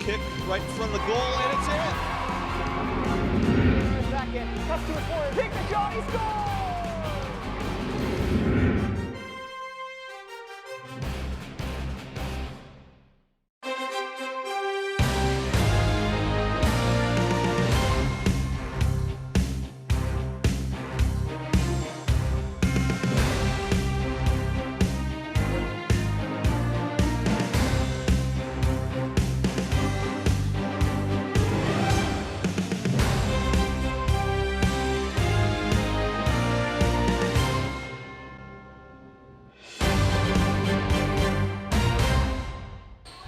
kick right in front of the goal, and it's in. Back in, cuts to his corner, take the shot, he scores!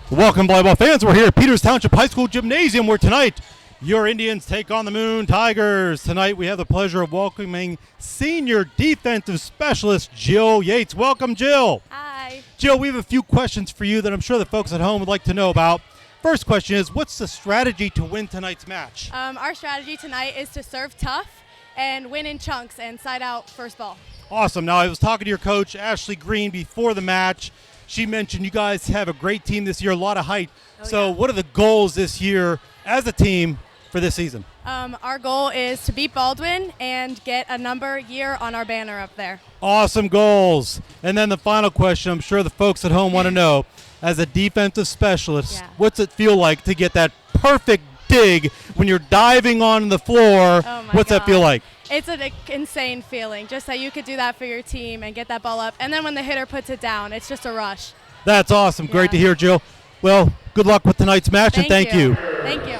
Welcome, volleyball fans. We're here at Peters Township High School Gymnasium, where tonight your Indians take on the Moon Tigers. Tonight we have the pleasure of welcoming senior defensive specialist Jill Yates. Welcome, Jill. Hi. Jill, we have a few questions for you that I'm sure the folks at home would like to know about. First question is, what's the strategy to win tonight's match? Our strategy tonight is to serve tough and win in chunks and side out first ball. Awesome. Now, I was talking to your coach, Ashley Green, before the match. She mentioned you guys have a great team this year, a lot of height. So what are the goals this year as a team for this season? Our goal is to beat Baldwin and get a number year on our banner up there. Awesome goals. And then the final question, I'm sure the folks at home want to know, as a defensive specialist, what's it feel like to get that perfect dig when you're diving on the floor? What's that feel like? It's an insane feeling, just that you could do that for your team and get that ball up. And then when the hitter puts it down, it's just a rush. That's awesome. Great to hear, Jill. Well, good luck with tonight's match, and thank you. Thank you.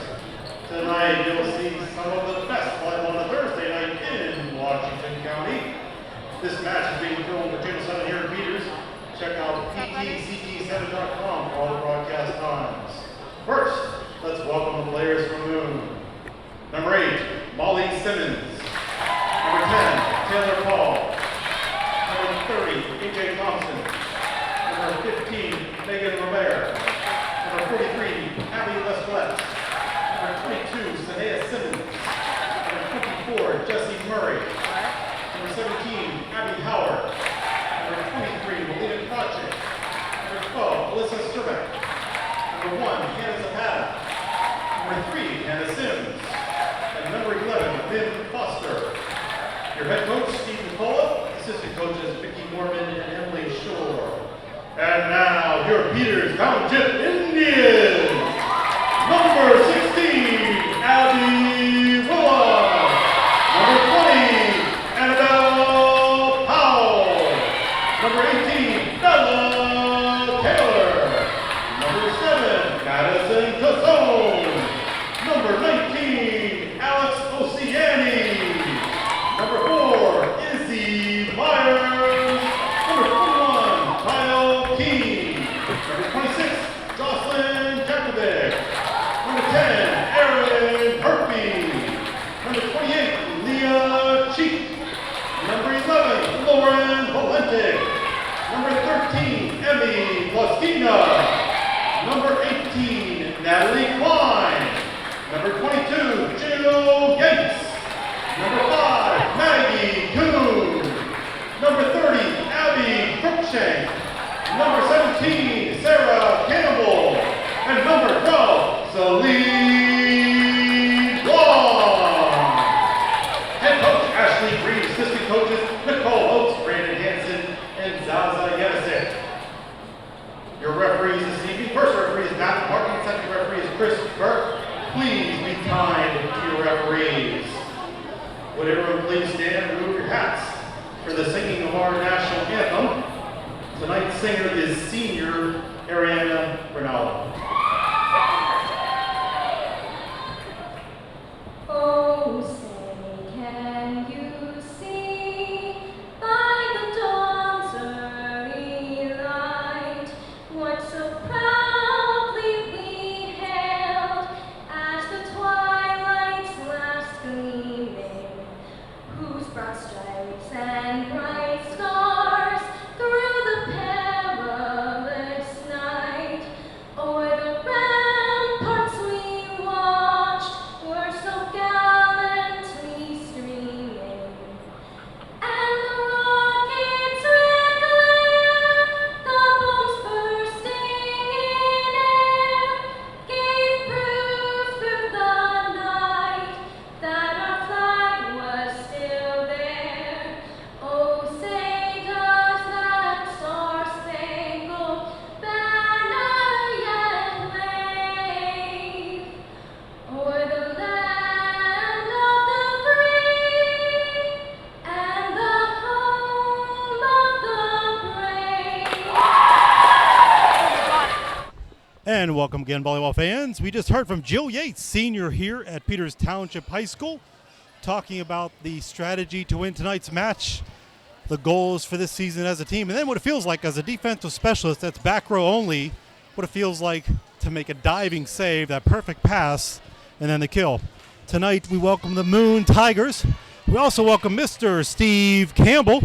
Tonight you'll see some of the best volleyball on a Thursday night in Washington County. This match is being filmed at Channel 7 here in Peters. Check out ptct7.com for all the broadcast times. First, let's welcome the players from Moon. Number 8, Molly Simmons. Number 10, Taylor Paul. Number 30, AJ Thompson. Number 15, Megan Rivera. Number 43, Abby Lesquette. Number 22, Sanea Simmons. Number 24, Jessie Murray. Number 17, Abby Howard. Number 23, Melina Project. Number 12, Alyssa Sturbeck. Number 1, Hannah Zapata. Number 3, Hannah Sims. And number 11, Vin Foster. Your head coach, Steve Nicola. Assistant coaches, Vicki Mormon and Emily Shore. And now, your Peters Township Indians. Number 16, Abby Willow. Number 20, Annabelle Powell. Number 18, Bella Taylor. Number 7, Madison Cassone. Number 19, Alex Oceani. Number 4, Izzy Myers. Number 21, Kyle King. Number 26, Jocelyn Jakovic. Number 10, Aaron Herpy. Number 28, Leah Cheek. Number 11, Lauren Valentic. Number 13, Emmy Plastina. Number 18, Natalie Klein. Number 22, Jill Yates. Number 5, Maggie Coon. Number 30, Abby Cruikshank. Number 17, Sarah Campbell. And number 12, Celine Long. Head coach Ashley Green, assistant coaches Nicole Oates, Brandon Hansen, and Zaza Yenisek. Your referees this evening, first referee is Matt Martin, second referee is Chris Burke. Please be kind to your referees. Would everyone please stand and remove your hats for the singing of our national anthem. Tonight's singer is senior Ariana Bernal. Oh, say, can you see by the dawn's early light what so proudly we hailed at the twilight's last gleaming, whose broad stripes and bright stars through the perilous night And welcome again, volleyball fans. We just heard from Jill Yates, senior here at Peters Township High School, talking about the strategy to win tonight's match, the goals for this season as a team, and then what it feels like as a defensive specialist that's back row only, what it feels like to make a diving save, that perfect pass, and then the kill. Tonight we welcome the Moon Tigers. We also welcome Mr. Steve Campbell.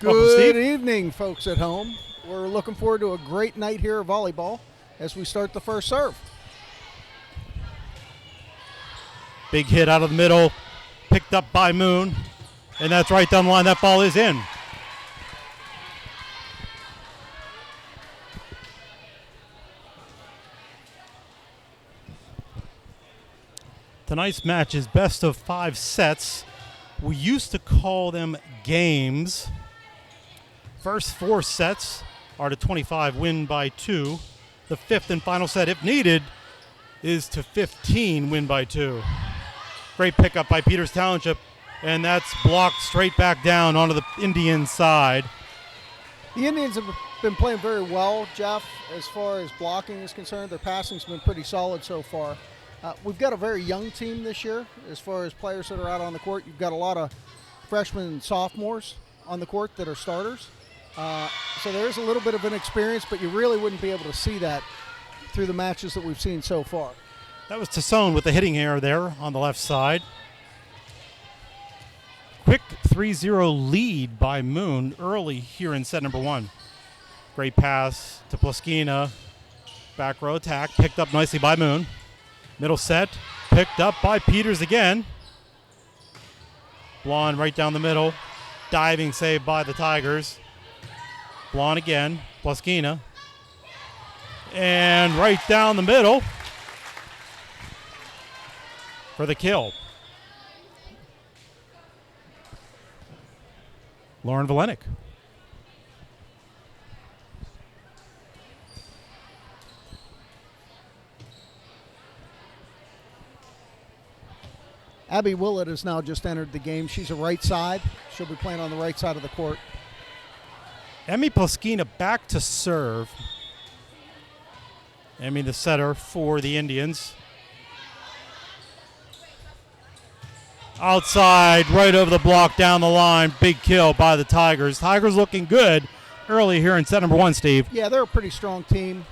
Welcome, Steve. Good evening, folks at home. We're looking forward to a great night here at volleyball as we start the first serve. Big hit out of the middle, picked up by Moon, and that's right down the line. That ball is in. Tonight's match is best of 5 sets. We used to call them games. First 4 sets are to 25, win by 2. The 5th and final set, if needed, is to 15, win by 2. Great pickup by Peters Township, and that's blocked straight back down onto the Indian side. The Indians have been playing very well, Jeff, as far as blocking is concerned. Their passing's been pretty solid so far. We've got a very young team this year as far as players that are out on the court. You've got a lot of freshmen and sophomores on the court that are starters. So there is a little bit of inexperience, but you really wouldn't be able to see that through the matches that we've seen so far. That was Tassone with the hitting error there on the left side. Quick 3-0 lead by Moon early here in set number 1. Great pass to Plaskina. Back row attack, picked up nicely by Moon. Middle set, picked up by Peters again. Blonde right down the middle. Diving save by the Tigers. Blonde again, Plaskina. And right down the middle for the kill. Lauren Valenic. Abby Willett has now just entered the game. She's a right side. She'll be playing on the right side of the court. Emmy Plaskina back to serve. Emmy the setter for the Indians. Outside, right over the block, down the line. Big kill by the Tigers. Tigers looking good early here in set number 1, Steve. Yeah, they're a pretty strong team.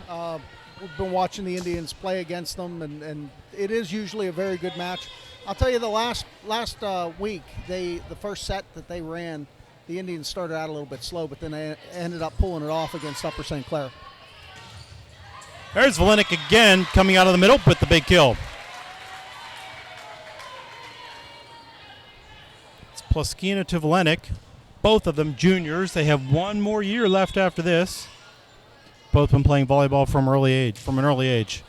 We've been watching the Indians play against them, and it is usually a very good match. I'll tell you, the last week, the first set that they ran, the Indians started out a little bit slow, but then they ended up pulling it off against Upper St. Clair. There's Valenic again coming out of the middle with the big kill. It's Plaskina to Valenic. Both of them juniors. They have one more year left after this. Both been playing volleyball from an early age.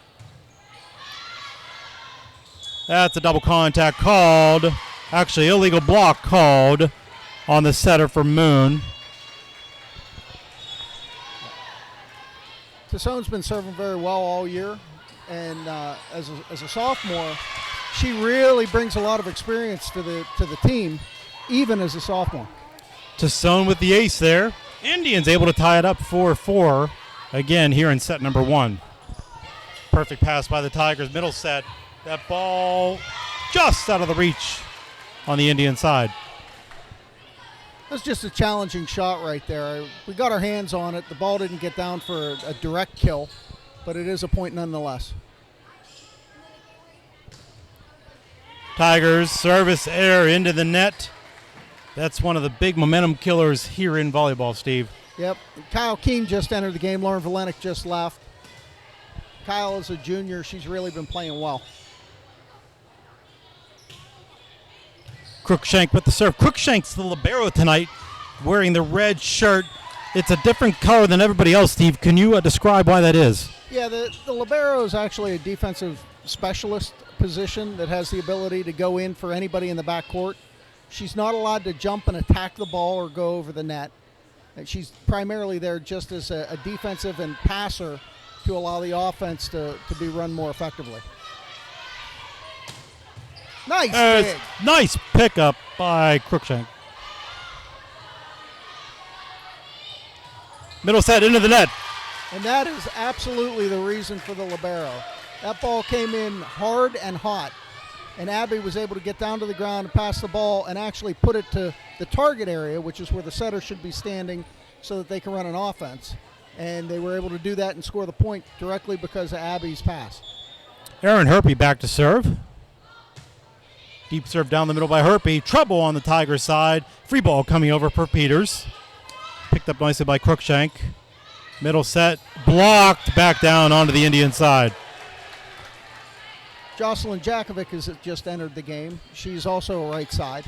That's a double contact called. Actually, illegal block called on the setter for Moon. Tassone's been serving very well all year, and as a sophomore, she really brings a lot of experience to the team, even as a sophomore. Tassone with the ace there. Indians able to tie it up 4-4 again here in set number 1. Perfect pass by the Tigers, middle set. That ball just out of the reach on the Indian side. That's just a challenging shot right there. We got our hands on it. The ball didn't get down for a direct kill, but it is a point nonetheless. Tigers service error into the net. That's one of the big momentum killers here in volleyball, Steve. Yep. Kyle Keene just entered the game. Lauren Valenic just left. Kyle is a junior. She's really been playing well. Crookshank with the serve. Crookshank's the libero tonight, wearing the red shirt. It's a different color than everybody else, Steve. Can you describe why that is? Yeah, the libero is actually a defensive specialist position that has the ability to go in for anybody in the backcourt. She's not allowed to jump and attack the ball or go over the net. And she's primarily there just as a defensive and passer to allow the offense to be run more effectively. Nice pickup by Crookshank. Middle set into the net. And that is absolutely the reason for the libero. That ball came in hard and hot, and Abby was able to get down to the ground and pass the ball and actually put it to the target area, which is where the setter should be standing so that they can run an offense. And they were able to do that and score the point directly because of Abby's pass. Aaron Herpy back to serve. Deep serve down the middle by Herpy. Trouble on the Tiger side. Free ball coming over for Peters. Picked up nicely by Crookshank. Middle set. Blocked back down onto the Indian side. Jocelyn Jakovic has just entered the game. She's also a right side.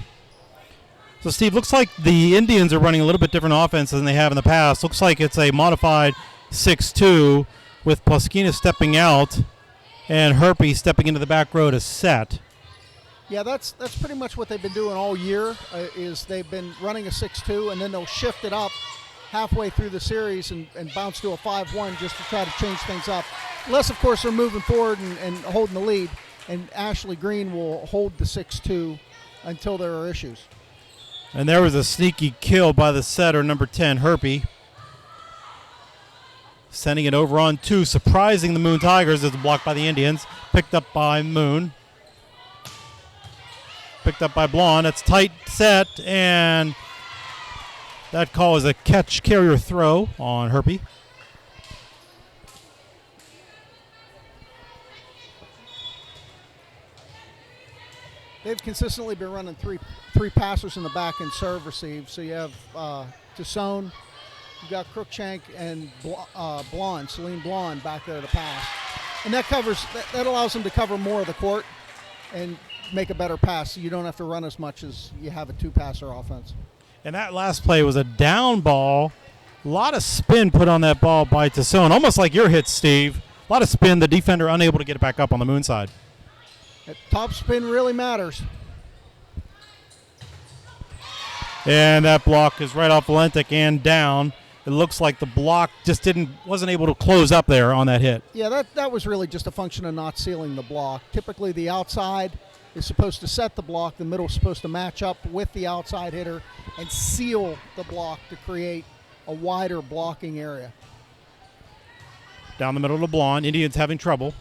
So, Steve, looks like the Indians are running a little bit different offense than they have in the past. Looks like it's a modified 6-2 with Pluskina stepping out and Herpy stepping into the back row to set. Yeah, that's pretty much what they've been doing all year, is they've been running a 6-2, and then they'll shift it up halfway through the series and bounce to a 5-1 just to try to change things up. Unless, of course, they're moving forward and holding the lead, and Ashley Green will hold the 6-2 until there are issues. And there was a sneaky kill by the setter, number 10, Herpy. Sending it over on 2, surprising the Moon Tigers as blocked by the Indians. Picked up by Moon. Picked up by Blonde. That's tight set, and that call is a catch carrier throw on Herpy. They've consistently been running three passers in the back and serve receive. So you have Tassone, you've got Crookshank, and Blonde, Celine Blonde back there to pass. And that allows them to cover more of the court and make a better pass, so you don't have to run as much as you have a two-passer offense. And that last play was a down ball. A lot of spin put on that ball by Tassone, almost like your hit, Steve. A lot of spin, the defender unable to get it back up on the Moon side. That top spin really matters. And that block is right off Valentic and down. It looks like the block just wasn't able to close up there on that hit. Yeah, that was really just a function of not sealing the block. Typically the outside is supposed to set the block. The middle is supposed to match up with the outside hitter and seal the block to create a wider blocking area. Down the middle to Blonde. Indians having trouble.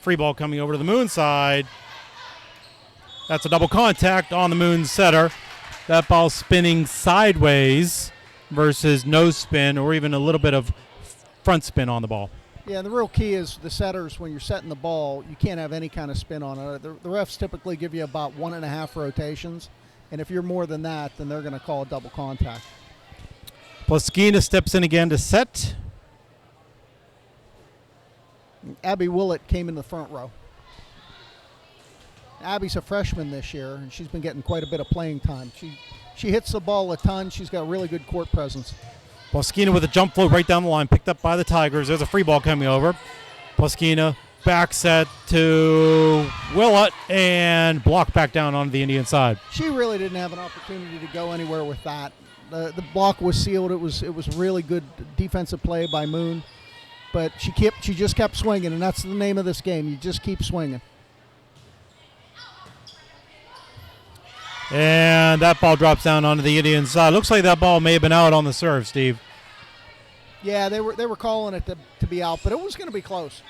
Free ball coming over to the Moon side. That's a double contact on the Moon setter. That ball spinning sideways versus no spin or even a little bit of front spin on the ball. Yeah, the real key is the setters, when you're setting the ball, you can't have any kind of spin on it. The refs typically give you about 1.5 rotations, and if you're more than that, then they're going to call a double contact. Pluskina steps in again to set. Abby Willett came in the front row. Abby's a freshman this year, and she's been getting quite a bit of playing time. She hits the ball a ton. She's got really good court presence. Pluskina with a jump float right down the line, picked up by the Tigers. There's a free ball coming over. Pluskina back set to Willett and blocked back down on the Indian side. She really didn't have an opportunity to go anywhere with that. The block was sealed. It was really good defensive play by Moon, but she just kept swinging, and that's the name of this game. You just keep swinging. And that ball drops down onto the Indian side. Looks like that ball may have been out on the serve, Steve. Yeah, they were calling it to be out, but it was going to be close.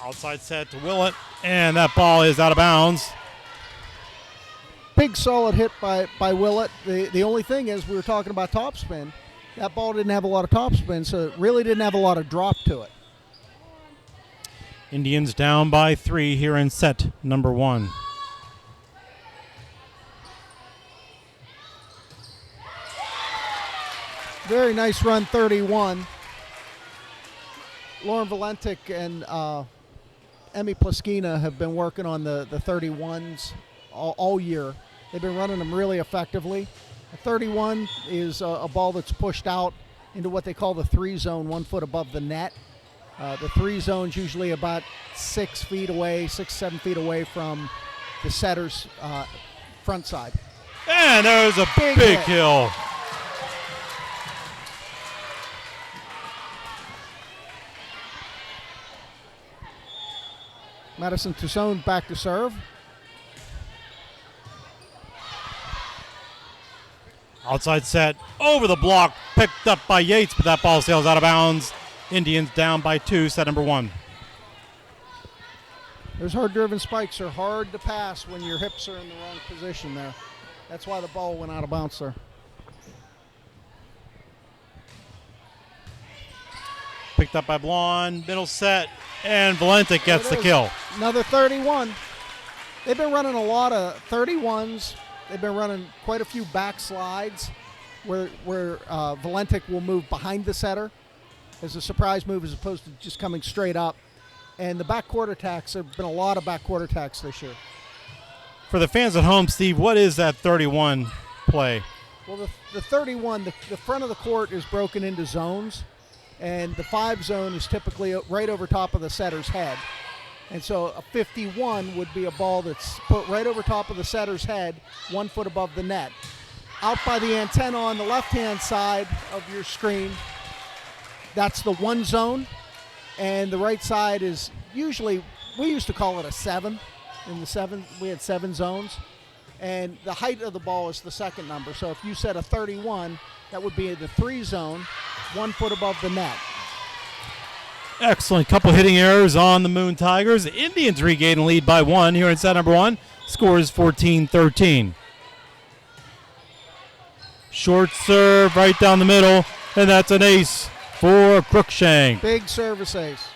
Outside set to Willett, and that ball is out of bounds. Big solid hit by Willett. The only thing is, we were talking about topspin. That ball didn't have a lot of topspin, so it really didn't have a lot of drop to it. Indians down by 3 here in set number 1. Very nice run, 31. Lauren Valentic and Emmy Pluskina have been working on the 31s all year. They've been running them really effectively. A 31 is a ball that's pushed out into what they call the 3 zone, 1 foot above the net. The 3 zone's usually about 6 feet away, 6-7 feet away from the setter's front side. And there's a big kill. Madison Toussaint back to serve. Outside set, over the block, picked up by Yates, but that ball sails out of bounds. Indians down by 2, set number 1. Those hard-driven spikes are hard to pass when your hips are in the wrong position there. That's why the ball went out of bounds there. Picked up by Blonde, middle set, and Valentic gets the kill. Another 31. They've been running a lot of 31s. They've been running quite a few backslides where Valentic will move behind the setter as a surprise move as opposed to just coming straight up. And the backcourt attacks, there have been a lot of backcourt attacks this year. For the fans at home, Steve, what is that 31 play? Well, the 31, the front of the court is broken into zones, and the 5 zone is typically right over top of the setter's head. And so a 51 would be a ball that's put right over top of the setter's head, 1 foot above the net. Out by the antenna on the left-hand side of your screen, that's the 1 zone. And the right side is usually, we used to call it a 7. In the 7, we had 7 zones. And the height of the ball is the second number. So if you said a 31, that would be the 3 zone, 1 foot above the net. Excellent. Couple hitting errors on the Moon Tigers. The Indians regain a lead by 1 here in set number 1. Score is 14-13. Short serve right down the middle, and that's an ace for Crookshank. Big service ace.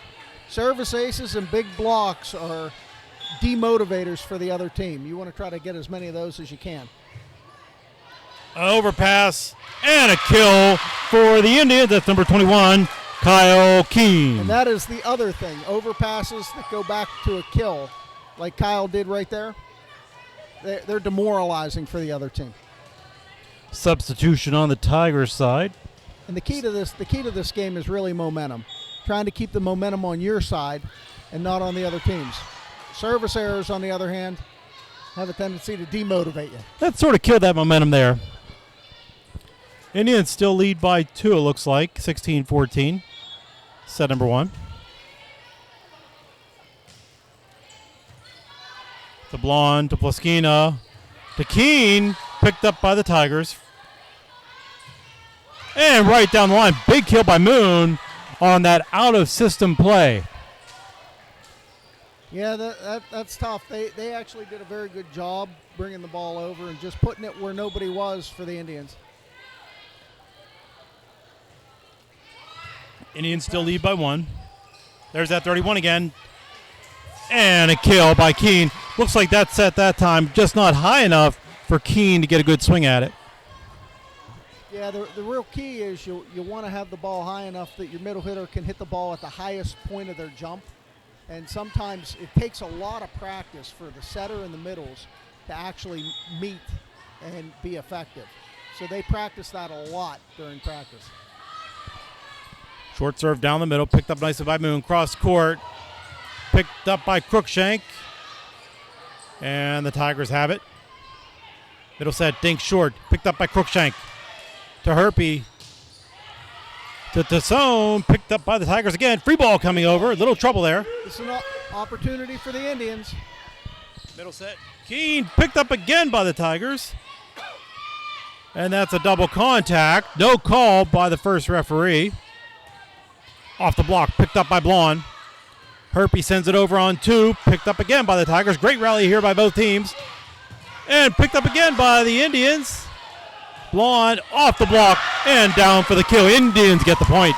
Service aces and big blocks are demotivators for the other team. You want to try to get as many of those as you can. Overpass and a kill for the Indians. That's number 21, Kyle Keene. And that is the other thing. Overpasses that go back to a kill, like Kyle did right there, they're demoralizing for the other team. Substitution on the Tigers side. And the key to this game is really momentum. Trying to keep the momentum on your side and not on the other team's. Service errors, on the other hand, have a tendency to demotivate you. That sort of killed that momentum there. Indians still lead by 2, it looks like, 16-14. Set number 1. To Blonde, to Plaskina, to Keene, picked up by the Tigers. And right down the line, big kill by Moon on that out-of-system play. Yeah, that's tough. They actually did a very good job bringing the ball over and just putting it where nobody was for the Indians. Indians still lead by 1. There's that 31 again. And a kill by Keene. Looks like that set that time just not high enough for Keene to get a good swing at it. Yeah, the real key is you want to have the ball high enough that your middle hitter can hit the ball at the highest point of their jump. And sometimes it takes a lot of practice for the setter and the middles to actually meet and be effective. So they practice that a lot during practice. Short serve down the middle, picked up nicely by Moon. Cross court, picked up by Crookshank. And the Tigers have it. Middle set, dink short, picked up by Crookshank. To Herpy. To Toussaint, picked up by the Tigers again. Free ball coming over, little trouble there. It's an opportunity for the Indians. Middle set, Keene picked up again by the Tigers. And that's a double contact. No call by the first referee. Off the block, picked up by Blonde. Herpy sends it over on 2, picked up again by the Tigers. Great rally here by both teams. And picked up again by the Indians. Blonde off the block and down for the kill. Indians get the point.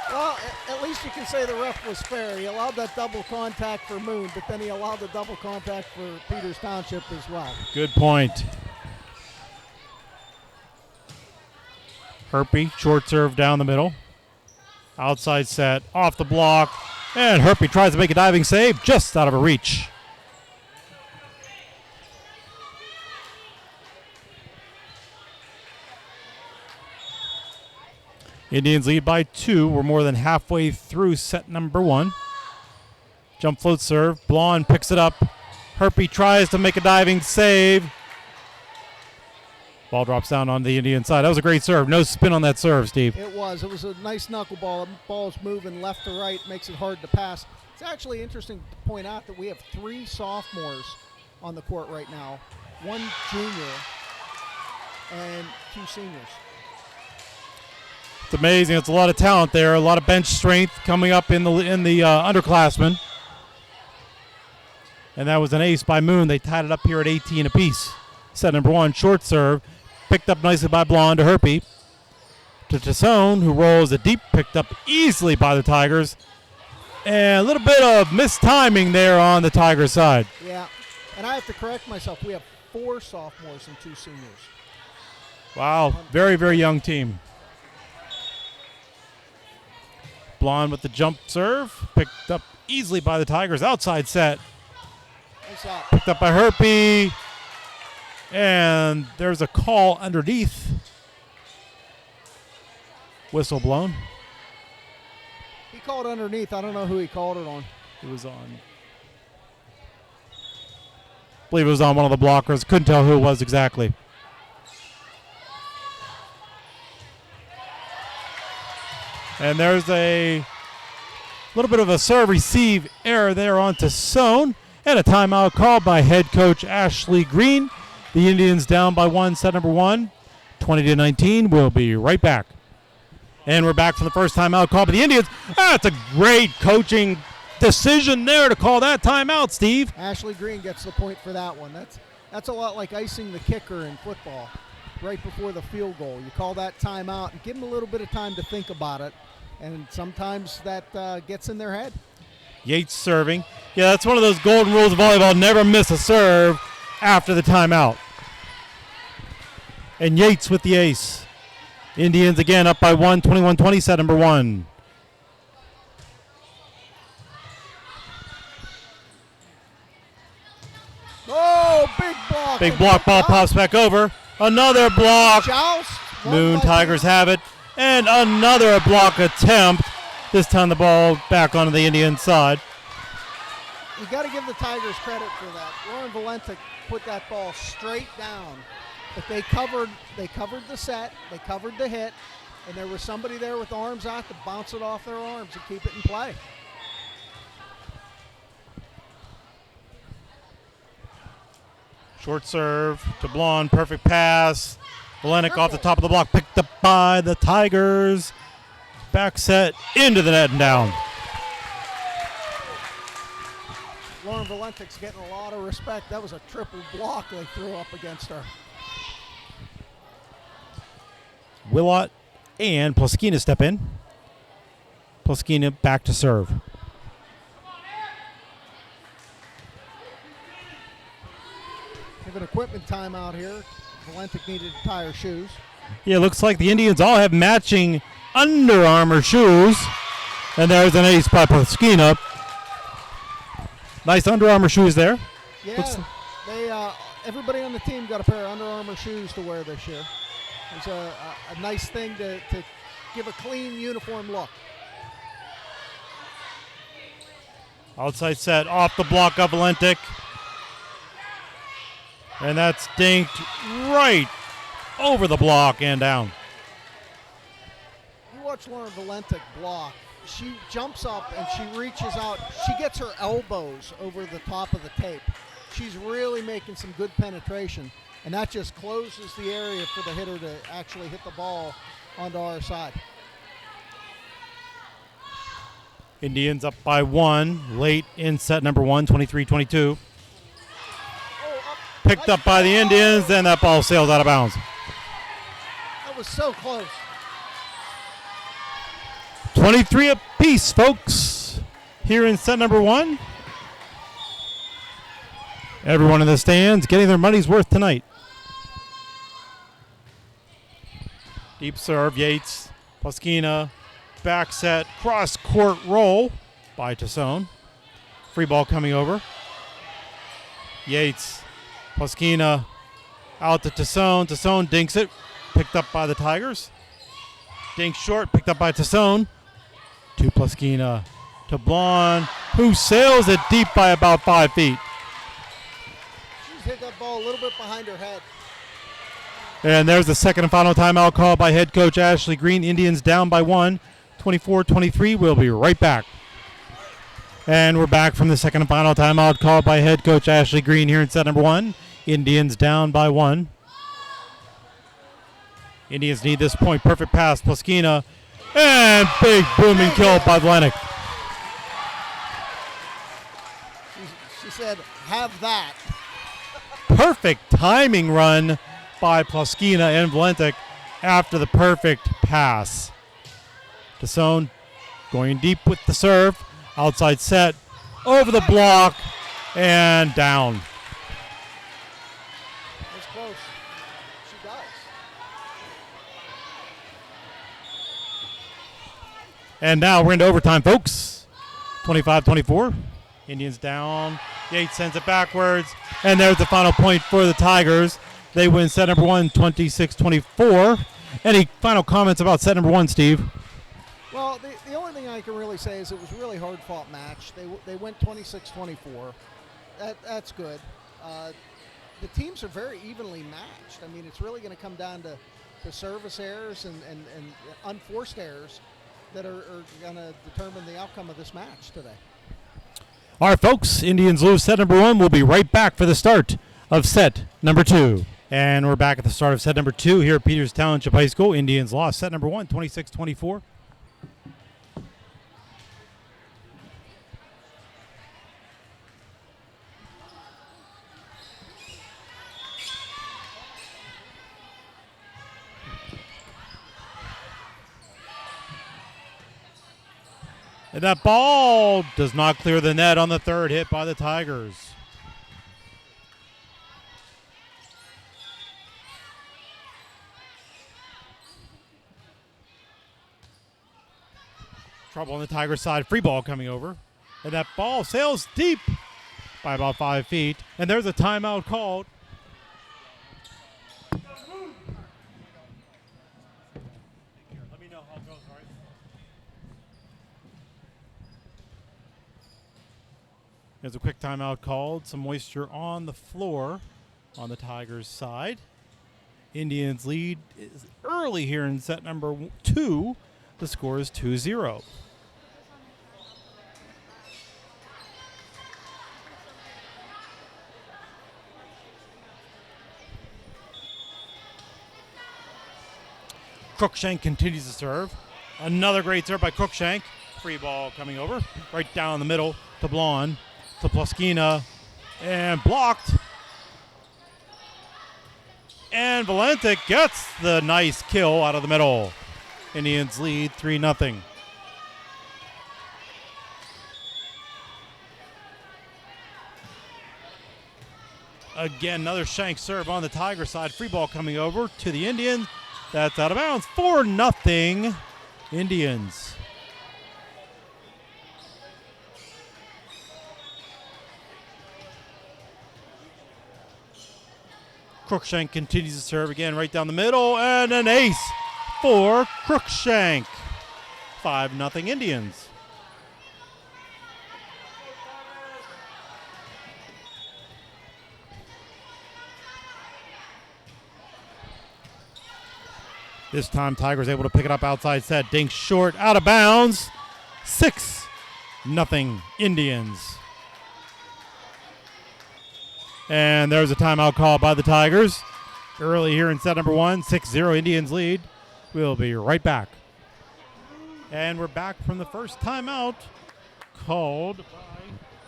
Well, at least you can say the ref was fair. He allowed that double contact for Moon, but then he allowed the double contact for Peters Township as well. Good point. Herpy, short serve down the middle. Outside set, off the block. And Herpy tries to make a diving save, just out of a reach. Indians lead by 2. We're more than halfway through set number 1. Jump float serve. Blonde picks it up. Herpy tries to make a diving save. Ball drops down on the Indian side. That was a great serve. No spin on that serve, Steve. It was a nice knuckleball. The ball's moving left to right, makes it hard to pass. It's actually interesting to point out that we have 3 sophomores on the court right now, 1 junior and 2 seniors. It's amazing. It's a lot of talent there, a lot of bench strength coming up in the underclassmen. And that was an ace by Moon. They tied it up here at 18 apiece. Set number 1, short serve, picked up nicely by Blonde to Herpy. To Tassone, who rolls it deep, picked up easily by the Tigers. And a little bit of mistiming there on the Tigers side. Yeah, and I have to correct myself. We have 4 sophomores and 2 seniors. Wow, very, very young team. Blonde with the jump serve, picked up easily by the Tigers. Outside set, Nice out. picked up by Herpy. And there's a call underneath. Whistle blown. He called underneath. I don't know who he called it on. It was on. I believe it was on one of the blockers. Couldn't tell who it was exactly. And there's a little bit of a serve-receive error there on Tassone. And a timeout called by head coach Ashley Green. The Indians down by 1, set number 1, 20-19. We'll be right back. And we're back from the first timeout call by the Indians. That's a great coaching decision there to call that timeout, Steve. Ashley Green gets the point for that one. That's a lot like icing the kicker in football right before the field goal. You call that timeout and give them a little bit of time to think about it. And sometimes that gets in their head. Yates serving. Yeah, that's one of those golden rules of volleyball. Never miss a serve after the timeout. And Yates with the ace. Indians again up by 1, 21-20, set number 1. Oh, big block. Big block, ball pops back over. Another block. Joust. Moon Tigers have it. And another block attempt. This time the ball back onto the Indian side. You got to give the Tigers credit for that. Lauren Valentic put that ball straight down. But they covered the set, they covered the hit, and there was somebody there with arms out to bounce it off their arms and keep it in play. Short serve to Blonde, perfect pass. Valenic off the top of the block, picked up by the Tigers. Back set into the net and down. Lauren Valentic's getting a lot of respect. That was a triple block they threw up against her. Willott and Plaskina step in. Plaskina back to serve. Give an equipment timeout here. Valentic needed to tie her shoes. Yeah, looks like the Indians all have matching Under Armour shoes. And there's an ace by Plaskina. Nice Under Armour shoes there. Yeah, everybody on the team got a pair of Under Armour shoes to wear this year. It's a nice thing to give a clean uniform look. Outside set off the block of Valentic. And that's dinked right over the block and down. You watch Lauren Valentic block. She jumps up and she reaches out. She gets her elbows over the top of the tape. She's really making some good penetration. And that just closes the area for the hitter to actually hit the ball onto our side. Indians up by 1 late in set number 1, 23-22. Picked up by the Indians, then that ball sails out of bounds. That was so close. 23 apiece, folks, here in set number 1. Everyone in the stands getting their money's worth tonight. Deep serve, Yates, Plaskina, back set, cross-court roll by Tassone. Free ball coming over. Yates, Plaskina, out to Tassone. Tassone dinks it, picked up by the Tigers. Dinks short, picked up by Tassone. To Plaskina, to Blonde, who sails it deep by about 5 feet. She's hit that ball a little bit behind her head. And there's the second and final timeout call by head coach Ashley Green. Indians down by 1, 24-23. We'll be right back. And we're back from the second and final timeout called by head coach Ashley Green here in set number 1. Indians down by 1. Indians need this point. Perfect pass. Plaskina. And big booming kill by Vlenik. She said, have that. Perfect timing run by Plaskina and Vlenik after the perfect pass. Tassone going deep with the serve. Outside set. Over the block. And down. That's close. She does. And now we're into overtime, folks. 25-24. Indians down. Yates sends it backwards. And there's the final point for the Tigers. They win set number 1, 26-24. Any final comments about set number 1, Steve? Well, the only thing I can really say is it was a really hard-fought match. They went 26-24. That's good. The teams are very evenly matched. I mean, it's really going to come down to service errors and unforced errors that are going to determine the outcome of this match today. All right, folks, Indians lose set number 1. We'll be right back for the start of set number 2. And we're back at the start of set number 2 here at Peters Township High School. Indians lost set number 1, 26-24. And that ball does not clear the net on the third hit by the Tigers. Trouble on the Tigers side. Free ball coming over. And that ball sails deep by about 5 feet. And there's a timeout called. Let me know how it goes, all right? There's a quick timeout called. Some moisture on the floor on the Tigers' side. Indians lead is early here in set number 2. The score is 2-0. Cruikshank continues to serve. Another great serve by Cruikshank. Free ball coming over. Right down the middle to Blonde. To Plaskina. And blocked. And Valentic gets the nice kill out of the middle. Indians lead 3-0. Again, another shank serve on the Tiger side. Free ball coming over to the Indians. That's out of bounds. 4-0 Indians. Cruikshank continues to serve again right down the middle. And an ace for Cruikshank. 5-0 Indians. This time Tigers able to pick it up outside set. Dink short, out of bounds. 6-0 Indians. And there's a timeout call by the Tigers. Early here in set number 1, 6-0 Indians lead. We'll be right back. And we're back from the first timeout called by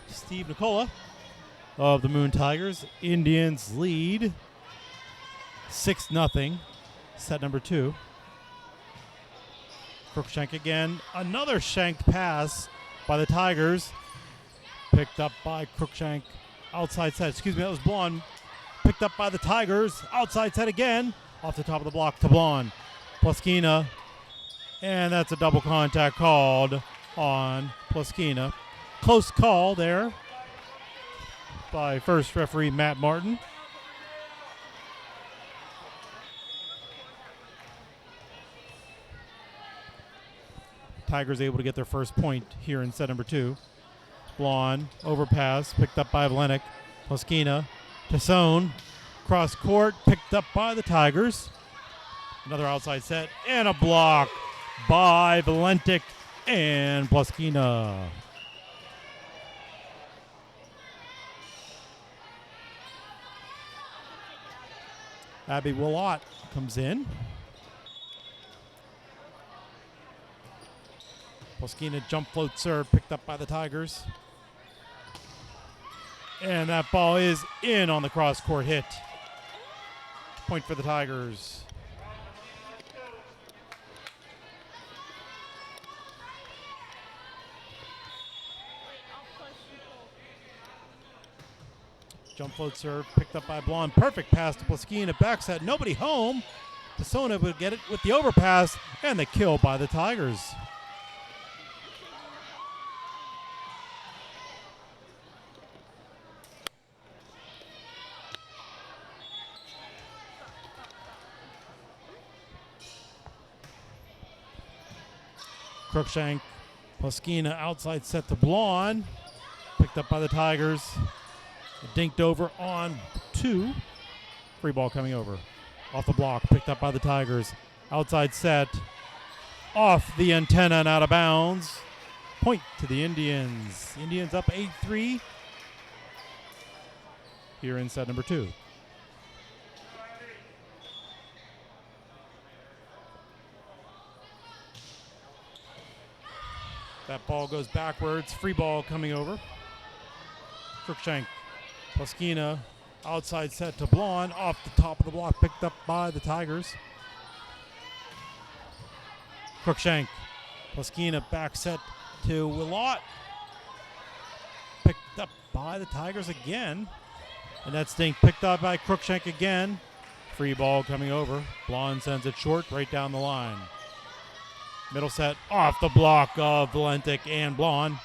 Steve Nicola of the Moon Tigers. Indians lead 6-0. Set number 2. Cruikshank again. Another shanked pass by the Tigers. Picked up by Cruikshank. Outside set. Excuse me, that was Blonde. Picked up by the Tigers. Outside set again. Off the top of the block to Blonde. Plaskina. And that's a double contact called on Plaskina. Close call there by first referee Matt Martin. Tigers able to get their first point here in set number 2. Blonde, overpass, picked up by Vlenik. Plaskina, Tassone, cross court, picked up by the Tigers. Another outside set, and a block by Valentic and Plaskina. Abby Willott comes in. Poskina jump float serve picked up by the Tigers. And that ball is in on the cross-court hit. Point for the Tigers. Jump float serve picked up by Blonde. Perfect pass to Poskina. Back set. Nobody home. Pesona would get it with the overpass and the kill by the Tigers. Crookshank, Poskina outside set to Blonde. Picked up by the Tigers. Dinked over on 2. Free ball coming over. Off the block, picked up by the Tigers. Outside set. Off the antenna and out of bounds. Point to the Indians. Indians up 8-3. Here in set number 2. That ball goes backwards. Free ball coming over. Crookshank. Poskina. Outside set to Blonde. Off the top of the block. Picked up by the Tigers. Crookshank. Poskina back set to Willott. Picked up by the Tigers again. And that stink picked up by Crookshank again. Free ball coming over. Blonde sends it short right down the line. Middle set off the block of Valentic and Blonde.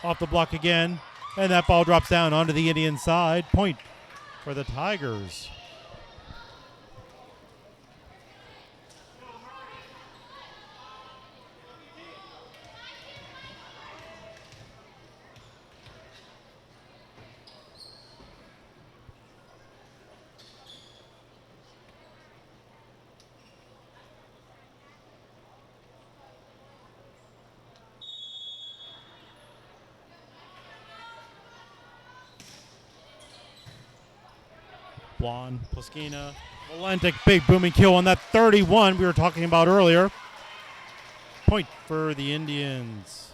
Off the block again. And that ball drops down onto the Indian side. Point for the Tigers. Blonde, Poskina, Valentic, big booming kill on that 31 we were talking about earlier. Point for the Indians.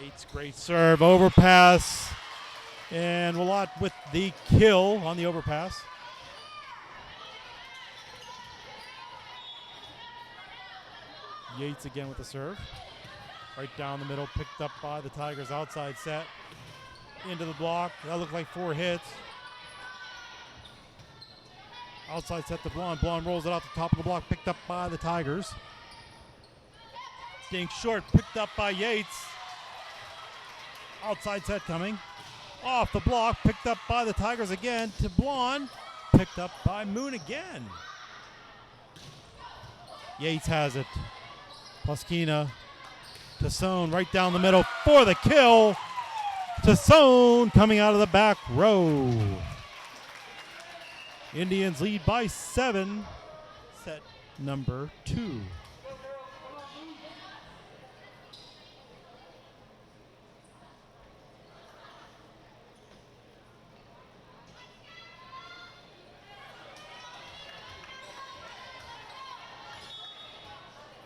Yates, great serve, overpass, and Willott with the kill on the overpass. Yates again with the serve. Right down the middle, picked up by the Tigers outside set. Into the block. That looked like 4 hits. Outside set to Blonde. Blonde rolls it off the top of the block, picked up by the Tigers. Dink short, picked up by Yates. Outside set coming. Off the block, picked up by the Tigers again to Blonde. Picked up by Moon again. Yates has it. Poskina to Sohn right down the middle for the kill. To Sohn coming out of the back row. Indians lead by 7. Set number 2.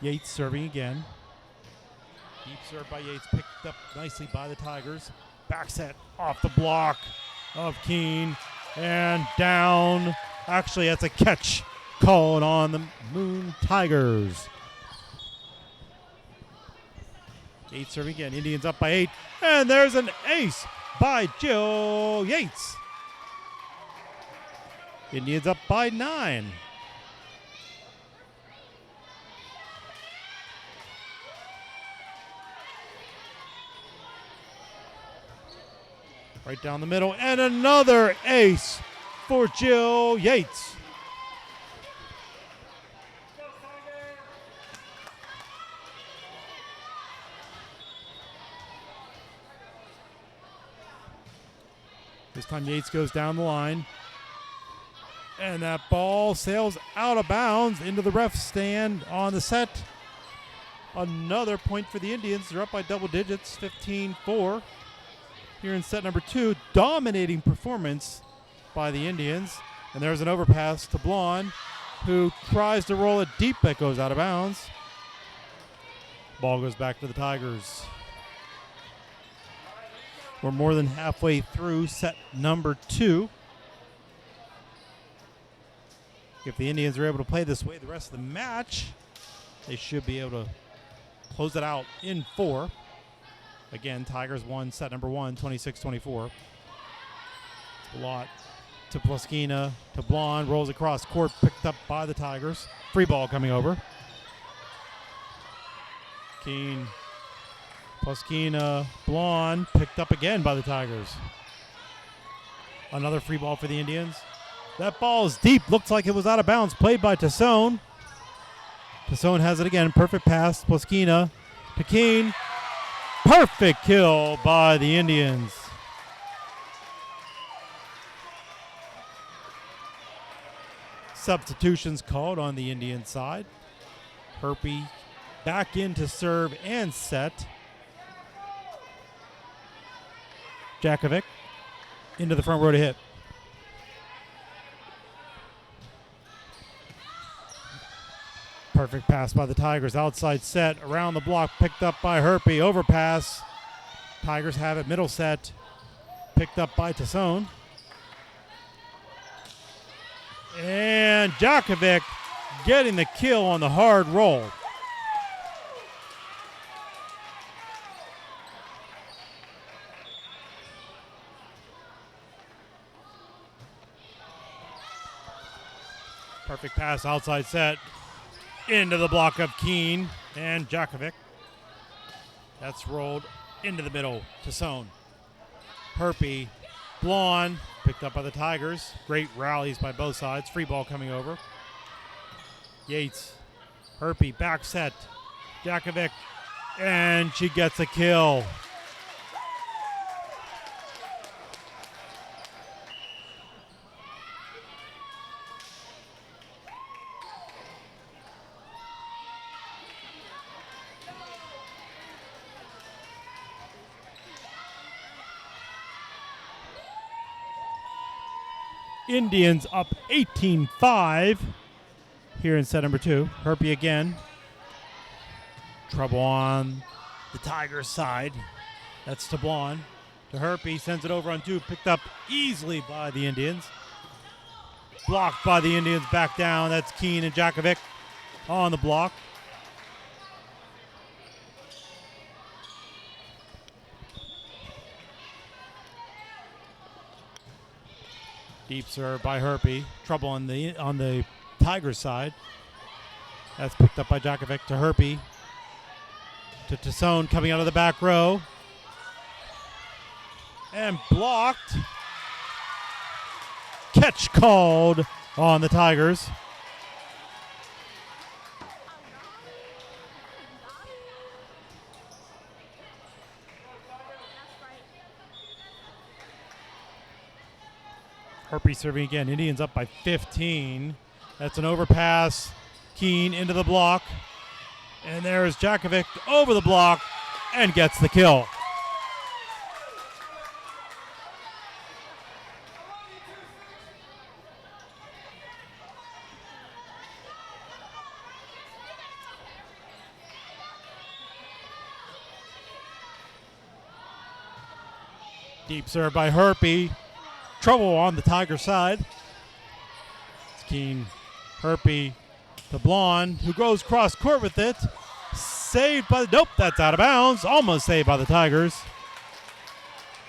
Yates serving again. Deep serve by Yates, picked up nicely by the Tigers. Back set off the block of Keene and down. Actually, that's a catch called on the Moon Tigers. Yates serving again. Indians up by 8. And there's an ace by Jill Yates. Indians up by 9. Right down the middle, and another ace for Jill Yates. This time Yates goes down the line. And that ball sails out of bounds into the ref stand on the set. Another point for the Indians. They're up by double digits, 15-4. Here in set number 2, dominating performance by the Indians. And there's an overpass to Blonde, who tries to roll it deep that goes out of bounds. Ball goes back to the Tigers. We're more than halfway through set number 2. If the Indians are able to play this way the rest of the match, they should be able to close it out in 4. Again, Tigers won set number 1, 26-24. A lot to Pluskina, to Blonde, rolls across court, picked up by the Tigers. Free ball coming over. Keene, Pluskina, Blonde, picked up again by the Tigers. Another free ball for the Indians. That ball is deep, looks like it was out of bounds, played by Tassone. Tassone has it again, perfect pass, Pluskina to Keene. Perfect kill by the Indians. Substitutions called on the Indian side. Herpy back in to serve and set. Jakovic into the front row to hit. Perfect pass by the Tigers. Outside set, around the block, picked up by Herpy. Overpass. Tigers have it. Middle set, picked up by Tassone. And Jakovic getting the kill on the hard roll. Perfect pass, outside set, into the block of Keene and Jakovic. That's rolled into the middle to Tassone. Herpy, Blonde, picked up by the Tigers. Great rallies by both sides. Free ball coming over. Yates, Herpy, back set. Jakovic, and she gets a kill. Indians up 18-5 here in set number 2. Herpy again. Trouble on the Tigers side. That's to Blonde. To Herpy, sends it over on 2. Picked up easily by the Indians. Blocked by the Indians, back down. That's Keene and Jakovic on the block. Deep serve by Herpy. Trouble on the Tigers side. That's picked up by Jakovic to Herpy. To Tassone coming out of the back row. And blocked. Catch called on the Tigers. Herpy serving again. Indians up by 15. That's an overpass. Keene into the block. And there's Jakovic over the block and gets the kill. Deep serve by Herpy. Trouble on the Tiger side. It's Keene, Herpy to Blonde, who goes cross court with it. Saved by the, nope, that's out of bounds. Almost saved by the Tigers.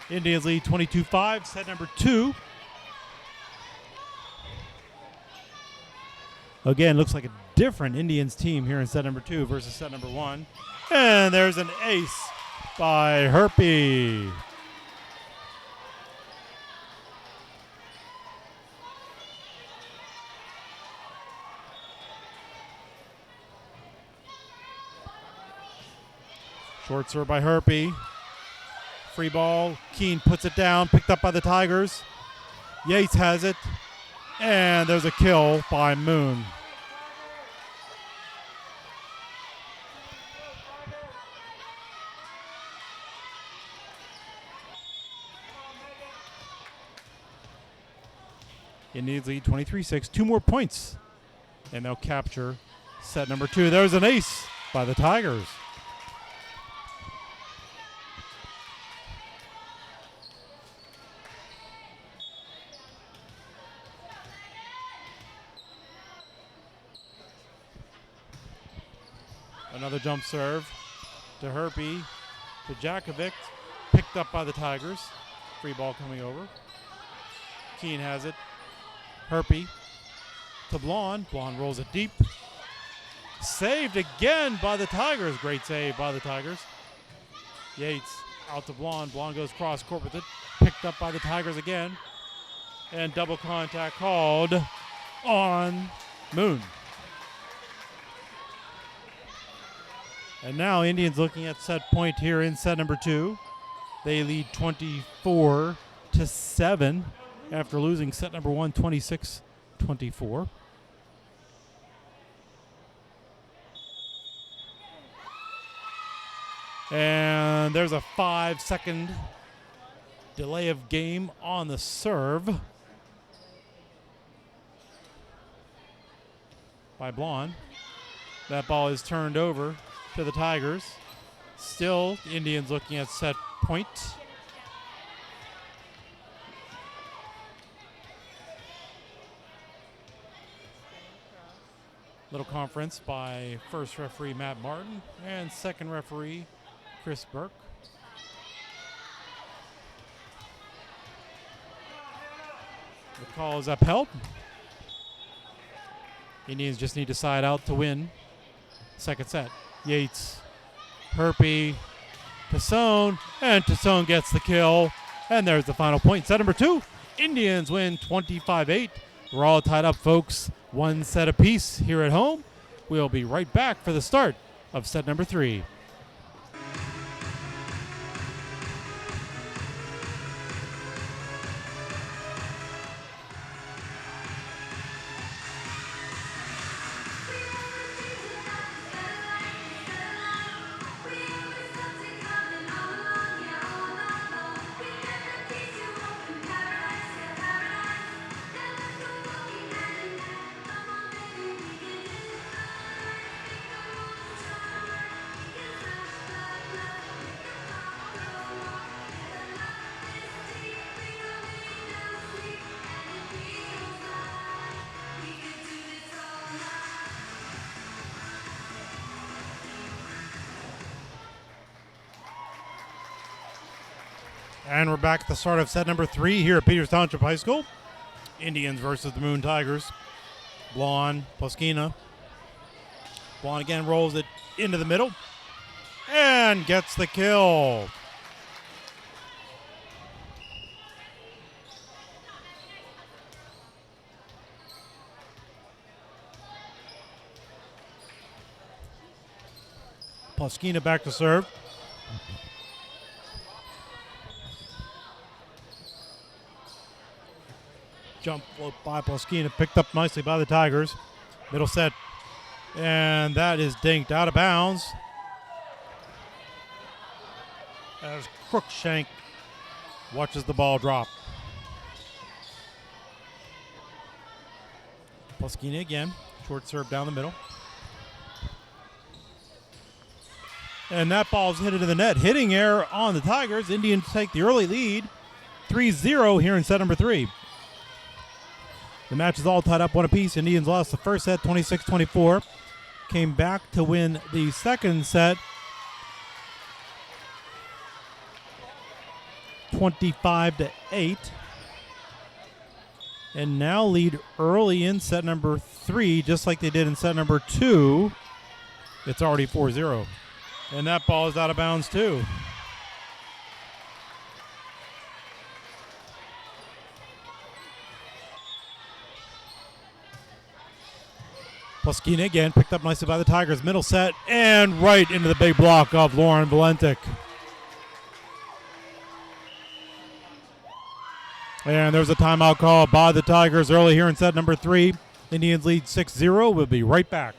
Indians lead 22-5, set number 2. Again, looks like a different Indians team here in set number 2 versus set number 1. And there's an ace by Herpy. Short serve by Herpy. Free ball. Keene puts it down. Picked up by the Tigers. Yates has it. And there's a kill by Moon. Indians lead 23-6. 2 more points. And they'll capture set number 2. There's an ace by the Tigers. Another jump serve to Herpy, to Jakovic, picked up by the Tigers. Free ball coming over. Keene has it. Herpy to Blonde. Blonde rolls it deep. Saved again by the Tigers. Great save by the Tigers. Yates out to Blonde. Blonde goes cross court with it. Picked up by the Tigers again. And double contact called on Moon. And now Indians looking at set point here in set number 2. They lead 24-7 after losing set number 1, 26-24. And there's a 5-second delay of game on the serve by Blonde. That ball is turned over to the Tigers. Still, the Indians looking at set point. Little conference by first referee Matt Martin and second referee Chris Burke. The call is upheld. Indians just need to side out to win second set. Yates, Herpy, Tassone, and Tassone gets the kill. And there's the final point. Set number 2, Indians win 25-8. We're all tied up, folks. 1 set apiece here at home. We'll be right back for the start of set number 3. And we're back at the start of set number 3 here at Peters Township High School. Indians versus the Moon Tigers. Blonde, Pluskina. Blonde again rolls it into the middle and gets the kill. Pluskina back to serve. Jump float by Pluskina, picked up nicely by the Tigers. Middle set, and that is dinked out of bounds. As Crookshank watches the ball drop. Pluskina again, short serve down the middle. And that ball's hit into the net. Hitting error on the Tigers. Indians take the early lead, 3-0 here in set number 3. The match is all tied up 1 apiece. Indians lost the first set 26-24. Came back to win the second set 25-8. And now lead early in set number 3, just like they did in set number 2. It's already 4-0. And that ball is out of bounds too. Pluskina again, picked up nicely by the Tigers. Middle set, and right into the big block of Lauren Valentic. And there's a timeout call by the Tigers early here in set number 3. Indians lead 6-0. We'll be right back.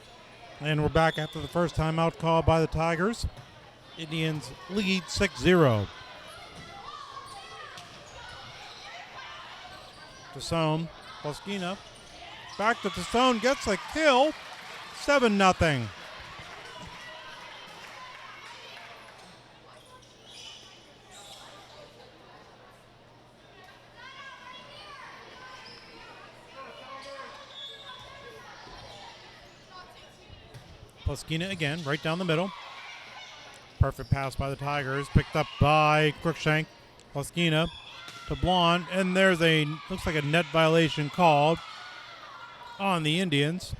And we're back after the first timeout call by the Tigers. Indians lead 6-0. Tassone, Poskina. Back to Tassone, gets a kill. 7-0. Poskina again, right down the middle. Perfect pass by the Tigers, picked up by Crookshank. Poskina to Blonde, and there's looks like a net violation called on the Indians.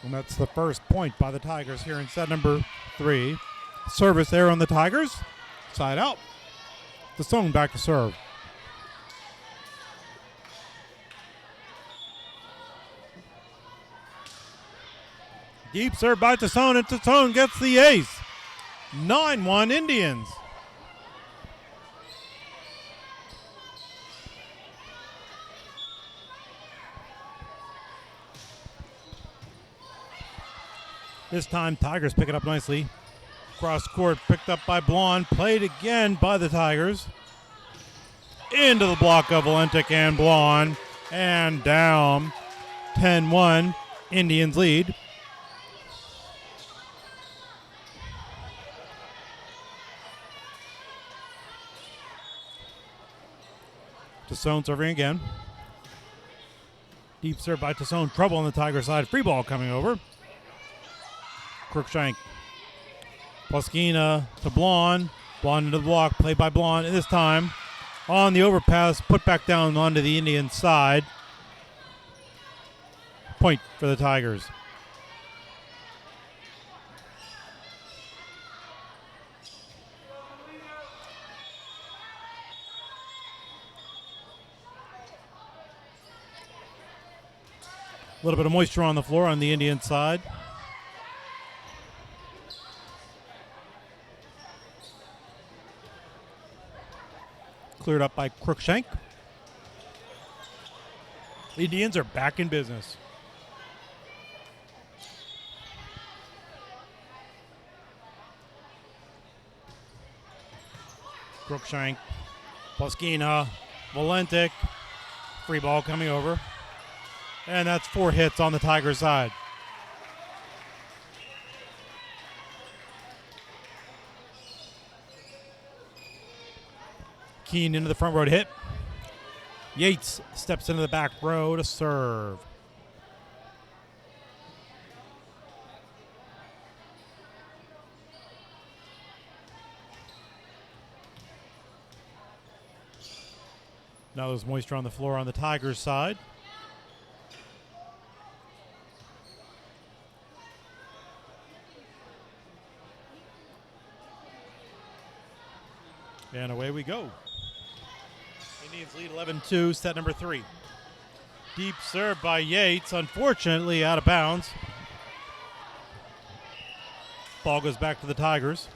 And that's the first point by the Tigers here in set number 3. Service there on the Tigers. Side out. Tassone back to serve. Deep serve by Tassone, and Tassone gets the ace. 9-1 Indians. This time, Tigers pick it up nicely. Cross court picked up by Blonde, played again by the Tigers. Into the block of Valentic and Blonde, and down. 10-1, Indians lead. Tassone serving again. Deep serve by Tassone, trouble on the Tiger side. Free ball coming over. Crookshank. Poskina to Blonde. Blonde into the block, played by Blonde. And this time, on the overpass, put back down onto the Indian side. Point for the Tigers. A little bit of moisture on the floor on the Indian side. Cleared up by Crookshank. The Indians are back in business. Crookshank, Poskina, Valentic. Free ball coming over. And that's 4 hits on the Tigers side. Keene into the front row to hit. Yates steps into the back row to serve. Now there's moisture on the floor on the Tigers side. And away we go. Indians lead 11-2, set number 3. Deep serve by Yates, unfortunately out of bounds. Ball goes back to the Tigers.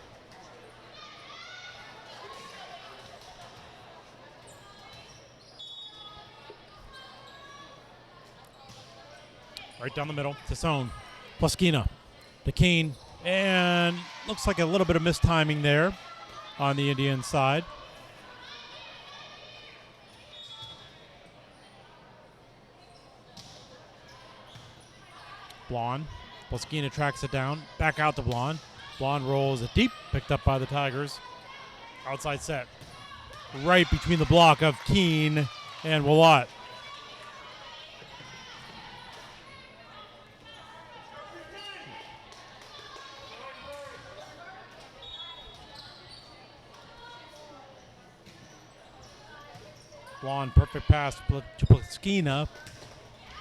Right down the middle, Tassone. Poskina to Keene, and looks like a little bit of mistiming there on the Indian side. Blonde. Poskina tracks it down. Back out to Blonde. Blonde rolls it deep. Picked up by the Tigers. Outside set. Right between the block of Keene and Willott. Blonde, perfect pass to Poskina.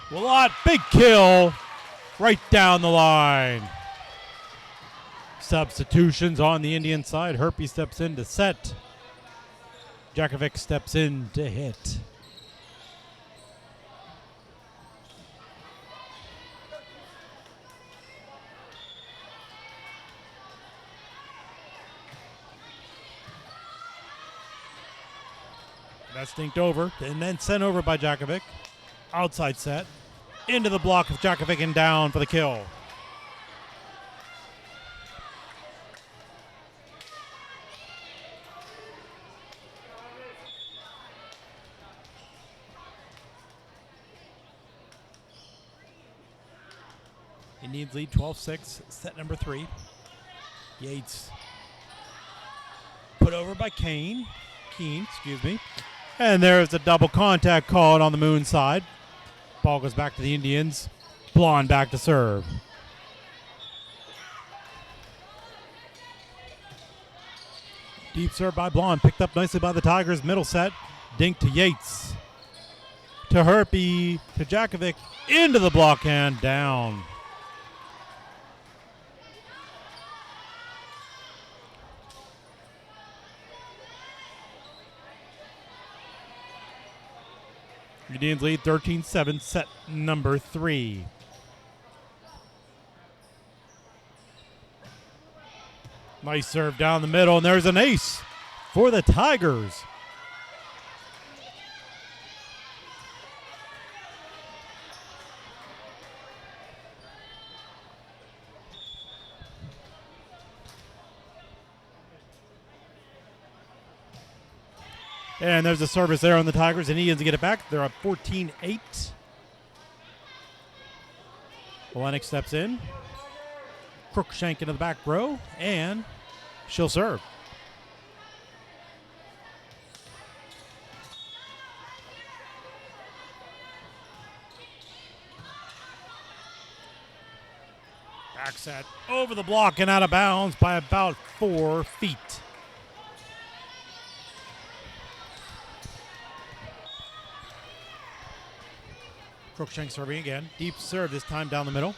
Willott, big kill. Right down the line. Substitutions on the Indian side. Herpy steps in to set. Jakovic steps in to hit. That's dinked over and then sent over by Jakovic. Outside set. Into the block of Jakovic and down for the kill. Indians lead 12-6, set number 3. Yates put over by Keene, excuse me. And there's a double contact called on the Moon side. Ball goes back to the Indians. Blonde back to serve. Deep serve by Blonde, picked up nicely by the Tigers. Middle set, dink to Yates. To Herpy, to Jakovic, into the block and down. Indians lead 13-7, set number 3. Nice serve down the middle, and there's an ace for the Tigers. And there's a service there on the Tigers, and Indians get it back. They're up 14-8. Olenek steps in. Crookshank into the back row, and she'll serve. Back set over the block and out of bounds by about 4 feet. Crookshank serving again. Deep serve this time down the middle.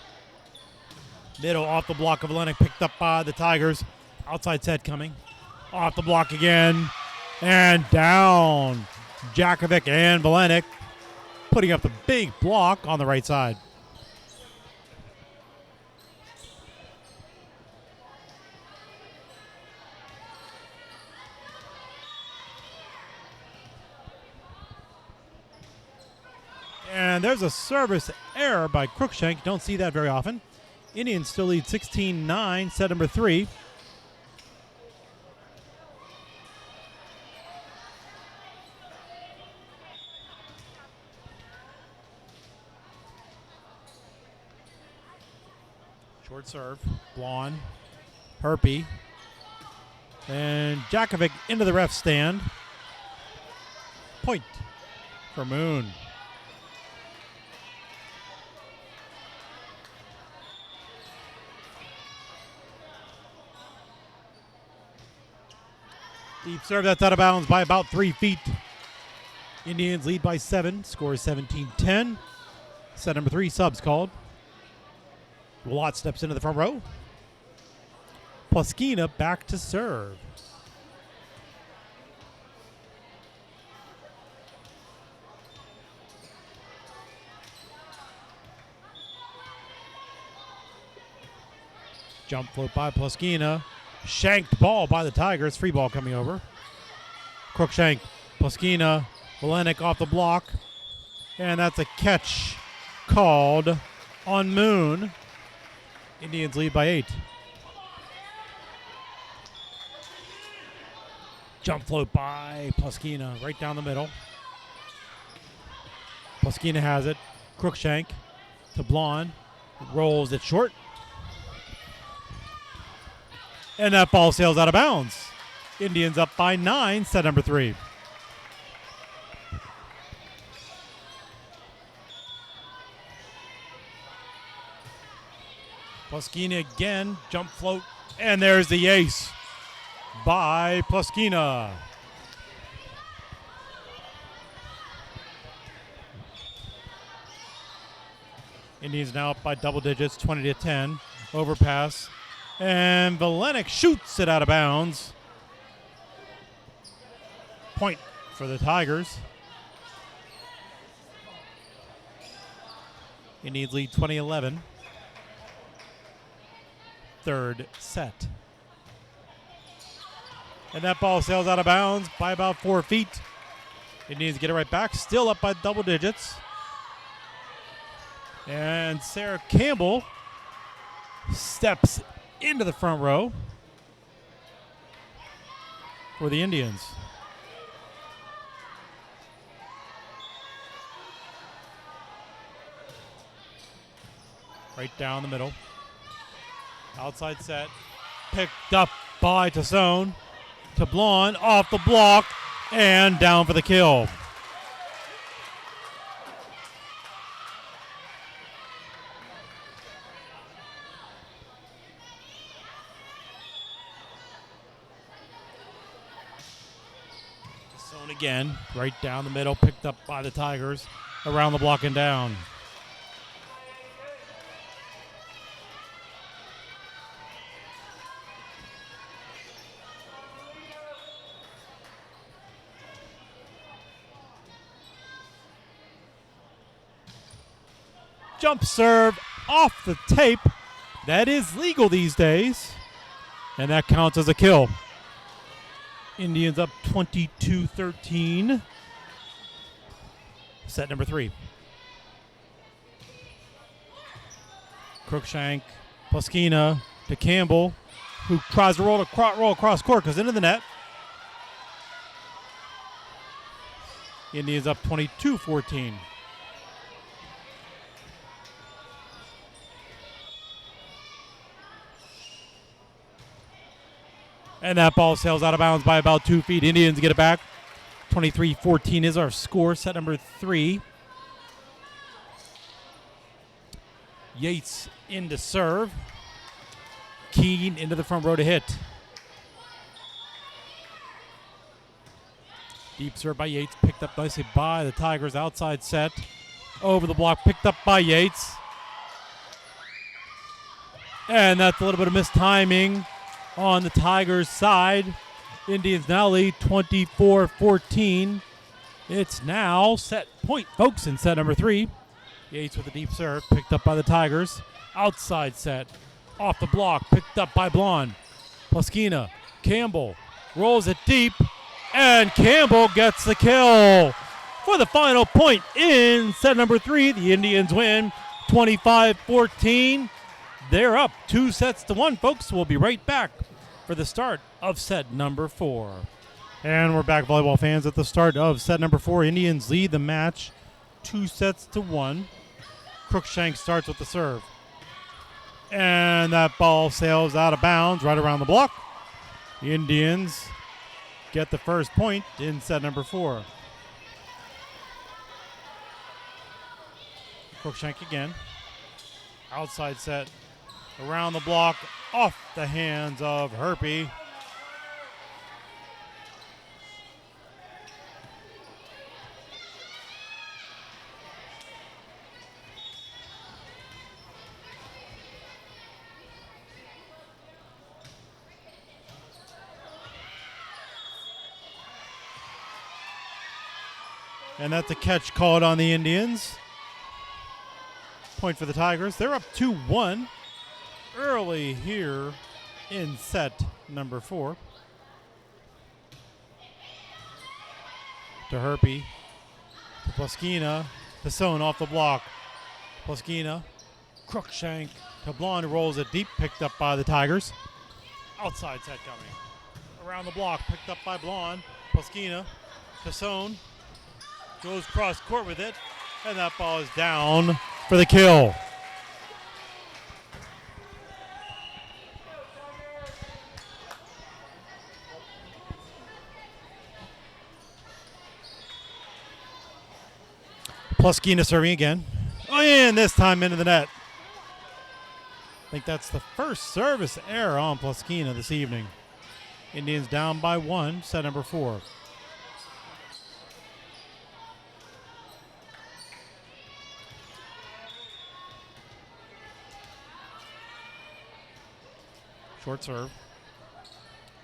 Middle off the block of Olenek, picked up by the Tigers. Outside set coming. Off the block again. And down. Jakovic and Vollenek putting up the big block on the right side. And there's a service error by Crookshank. Don't see that very often. Indians still lead 16-9, set number 3. Short serve. Blonde. Herpy. And Jakovic into the ref stand. Point for Moon. Deep serve, that's out of bounds by about 3 feet. Indians lead by 7, score is 17-10. Set number 3, subs called. Willott steps into the front row. Pluskina back to serve. Jump float by Pluskina. Shanked ball by the Tigers. Free ball coming over. Crookshank, Pluskina, Vollenek off the block. And that's a catch called on Moon. Indians lead by 8. Jump float by Pluskina right down the middle. Pluskina has it. Crookshank to Blonde. Rolls it short. And that ball sails out of bounds. Indians up by 9, set number 3. Pluskina again, jump float, and there's the ace by Pluskina. Indians now up by double digits, 20-10. Overpass. And Vollenek shoots it out of bounds. Point for the Tigers. Indians lead 20-11. Third set. And that ball sails out of bounds by about 4 feet. Indians get it right back, still up by double digits. And Sarah Campbell steps into the front row for the Indians. Right down the middle. Outside set. Picked up by Tassone. Tablon off the block and down for the kill. Tassone again, right down the middle, picked up by the Tigers. Around the block and down. Jump serve off the tape. That is legal these days. And that counts as a kill. Indians up 22-13. Set number 3. Crookshank, Pluskina to Campbell, who tries to roll across court, goes into the net. Indians up 22-14. And that ball sails out of bounds by about 2 feet. Indians get it back. 23-14 is our score. Set number 3. Yates into serve. Keene into the front row to hit. Deep serve by Yates. Picked up nicely by the Tigers. Outside set. Over the block. Picked up by Yates. And that's a little bit of mistiming on the Tigers' side. Indians now lead 24-14. It's now set point, folks, in set number 3. Yates with a deep serve, picked up by the Tigers. Outside set, off the block, picked up by Blonde. Pluskina, Campbell, rolls it deep, and Campbell gets the kill. For the final point in set number 3, the Indians win 25-14. They're up 2-1, folks. We'll be right back for the start of set number 4. And we're back, volleyball fans, at the start of set number 4. Indians lead the match 2-1. Crookshank starts with the serve. And that ball sails out of bounds right around the block. The Indians get the first point in set number 4. Crookshank again. Outside set. Around the block, off the hands of Herpy. And that's a catch called on the Indians. Point for the Tigers. They're up 2-1. Early here in set number 4. To Herpy. To Pluskina. Tassone off the block. Pluskina. Crookshank. To Blonde, rolls it deep. Picked up by the Tigers. Outside set coming. Around the block. Picked up by Blonde. Pluskina. Tassone. Goes cross court with it. And that ball is down for the kill. Pluskina serving again. Oh, and this time into the net. I think that's the first service error on Pluskina this evening. Indians down by 1, set number 4. Short serve.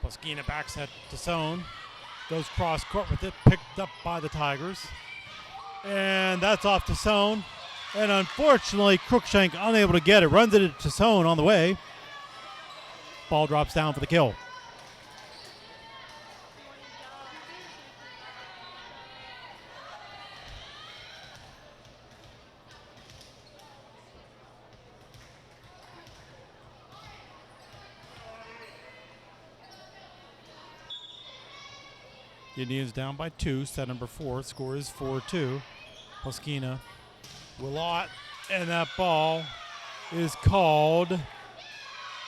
Pluskina backs at Tassone. Goes cross court with it. Picked up by the Tigers. And that's off Tassone. And unfortunately, Crookshank unable to get it. Runs it to Tassone on the way. Ball drops down for the kill. Indians down by 2, set number 4. Score is 4-2. Poskina, Willott, and that ball is called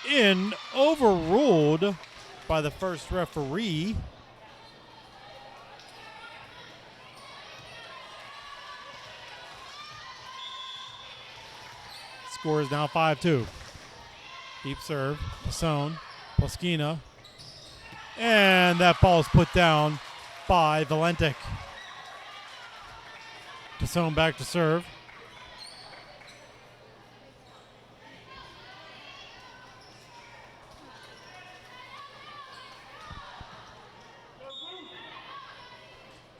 in, overruled by the first referee. Score is now 5-2. Deep serve, Passon, Poskina, and that ball is put down by Valentic. Passon back to serve.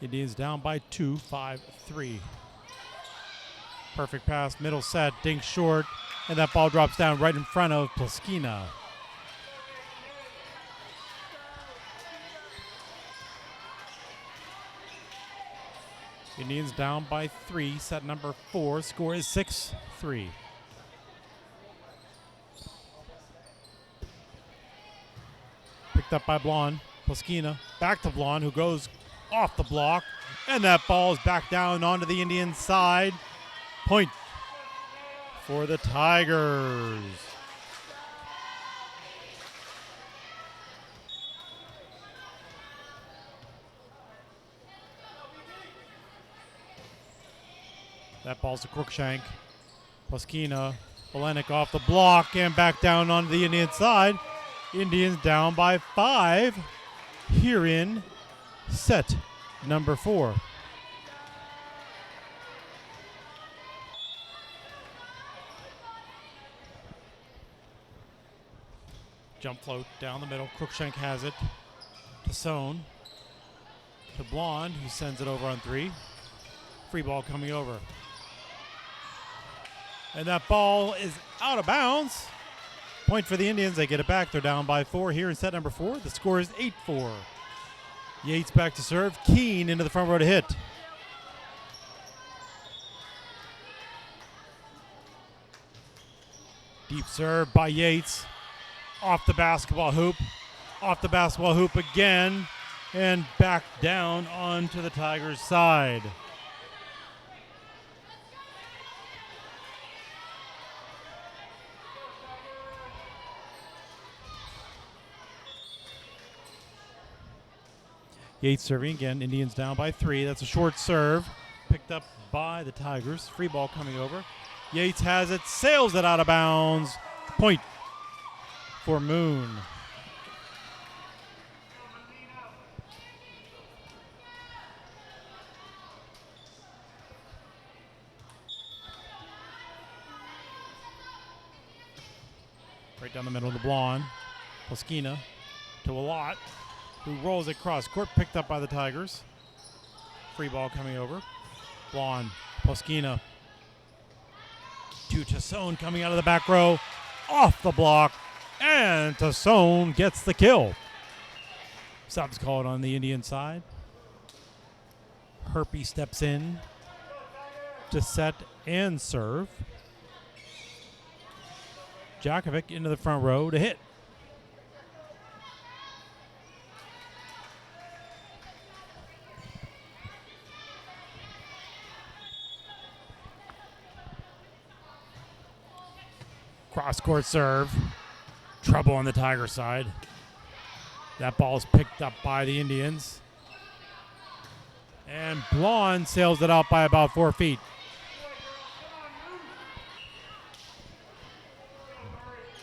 Indians down by 2, 5-3. Perfect pass, middle set, dink short, and that ball drops down right in front of Poskina. Indians down by 3, set number 4. Score is 6-3. Picked up by Blonde. Poskina back to Blonde, who goes off the block, and that ball is back down onto the Indian side. Point for the Tigers. That ball's to Crookshank. Poskina, Olenek off the block and back down onto the Indian side. Indians down by 5 here in set number 4. Jump float down the middle. Crookshank has it. Passon to Blonde, who sends it over on 3. Free ball coming over. And that ball is out of bounds. Point for the Indians. They get it back. They're down by 4 here in set number 4. The score is 8-4. Yates back to serve. Keene into the front row to hit. Deep serve by Yates. Off the basketball hoop. Off the basketball hoop again. And back down onto the Tigers' side. Yates serving again. Indians down by 3. That's a short serve. Picked up by the Tigers. Free ball coming over. Yates has it. Sails it out of bounds. Point for Moon. Right down the middle of the Blonde. Poskina to Willott, who rolls it cross court, picked up by the Tigers. Free ball coming over. Blonde, Poskina to Tassone coming out of the back row. Off the block, and Tassone gets the kill. Subs called on the Indian side. Herpy steps in to set and serve. Djakovic into the front row to hit. Cross-court serve. Trouble on the Tiger side. That ball is picked up by the Indians. And Blonde sails it out by about 4 feet.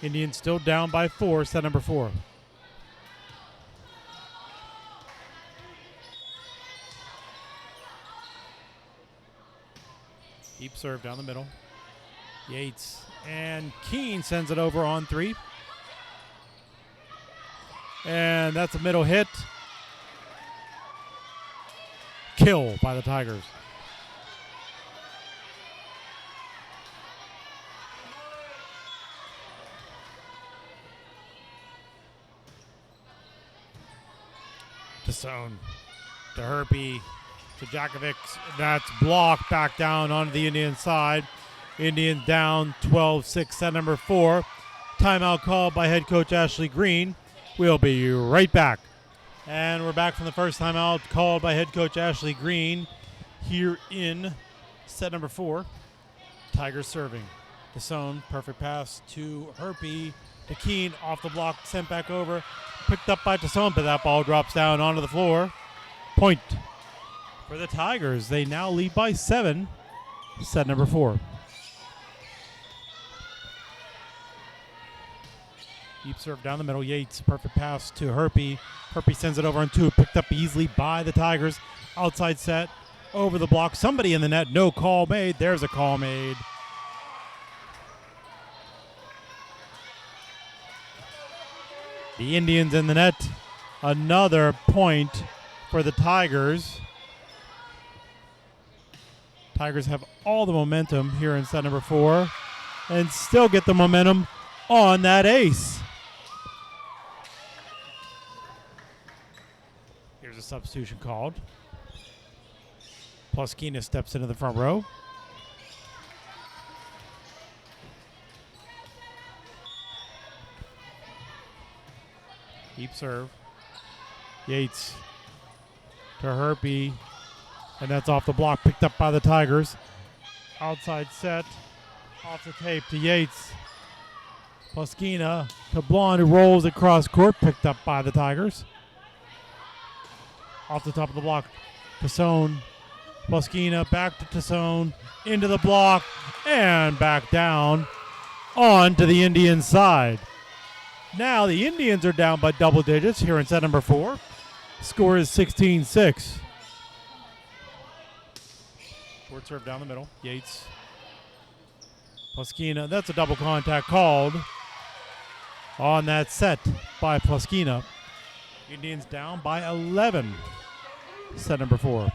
Indians still down by 4, set number 4. Deep serve down the middle. Yates and Keene sends it over on 3. And that's a middle hit. Kill by the Tigers. Tassone to Herpy to Djakovic. That's blocked back down onto the Indian side. Indians down 12-6, set number 4. Timeout called by head coach Ashley Green. We'll be right back. And we're back from the first timeout called by head coach Ashley Green here in set number 4. Tigers serving. Desone, perfect pass to Herpy. To Keene, off the block, sent back over. Picked up by Desone, but that ball drops down onto the floor. Point for the Tigers. They now lead by 7. Set number 4. Deep serve down the middle. Yates, perfect pass to Herpy. Herpy sends it over on 2. Picked up easily by the Tigers. Outside set, over the block. Somebody in the net. No call made. There's a call made. The Indians in the net. Another point for the Tigers. Tigers have all the momentum here in set number 4 and still get the momentum on that ace. Here's a substitution called. Pluskina steps into the front row. Deep serve. Yates to Herpy. And that's off the block, picked up by the Tigers. Outside set, off the tape to Yates. Pluskina to Blonde, who rolls across court, picked up by the Tigers. Off the top of the block, Desone. Pluskina back to Desone, into the block, and back down on to the Indian side. Now the Indians are down by double digits here in set number 4. Score is 16-6. Short serve down the middle. Yates. Pluskina. That's a double contact called on that set by Pluskina. Indians down by 11. Set number 4.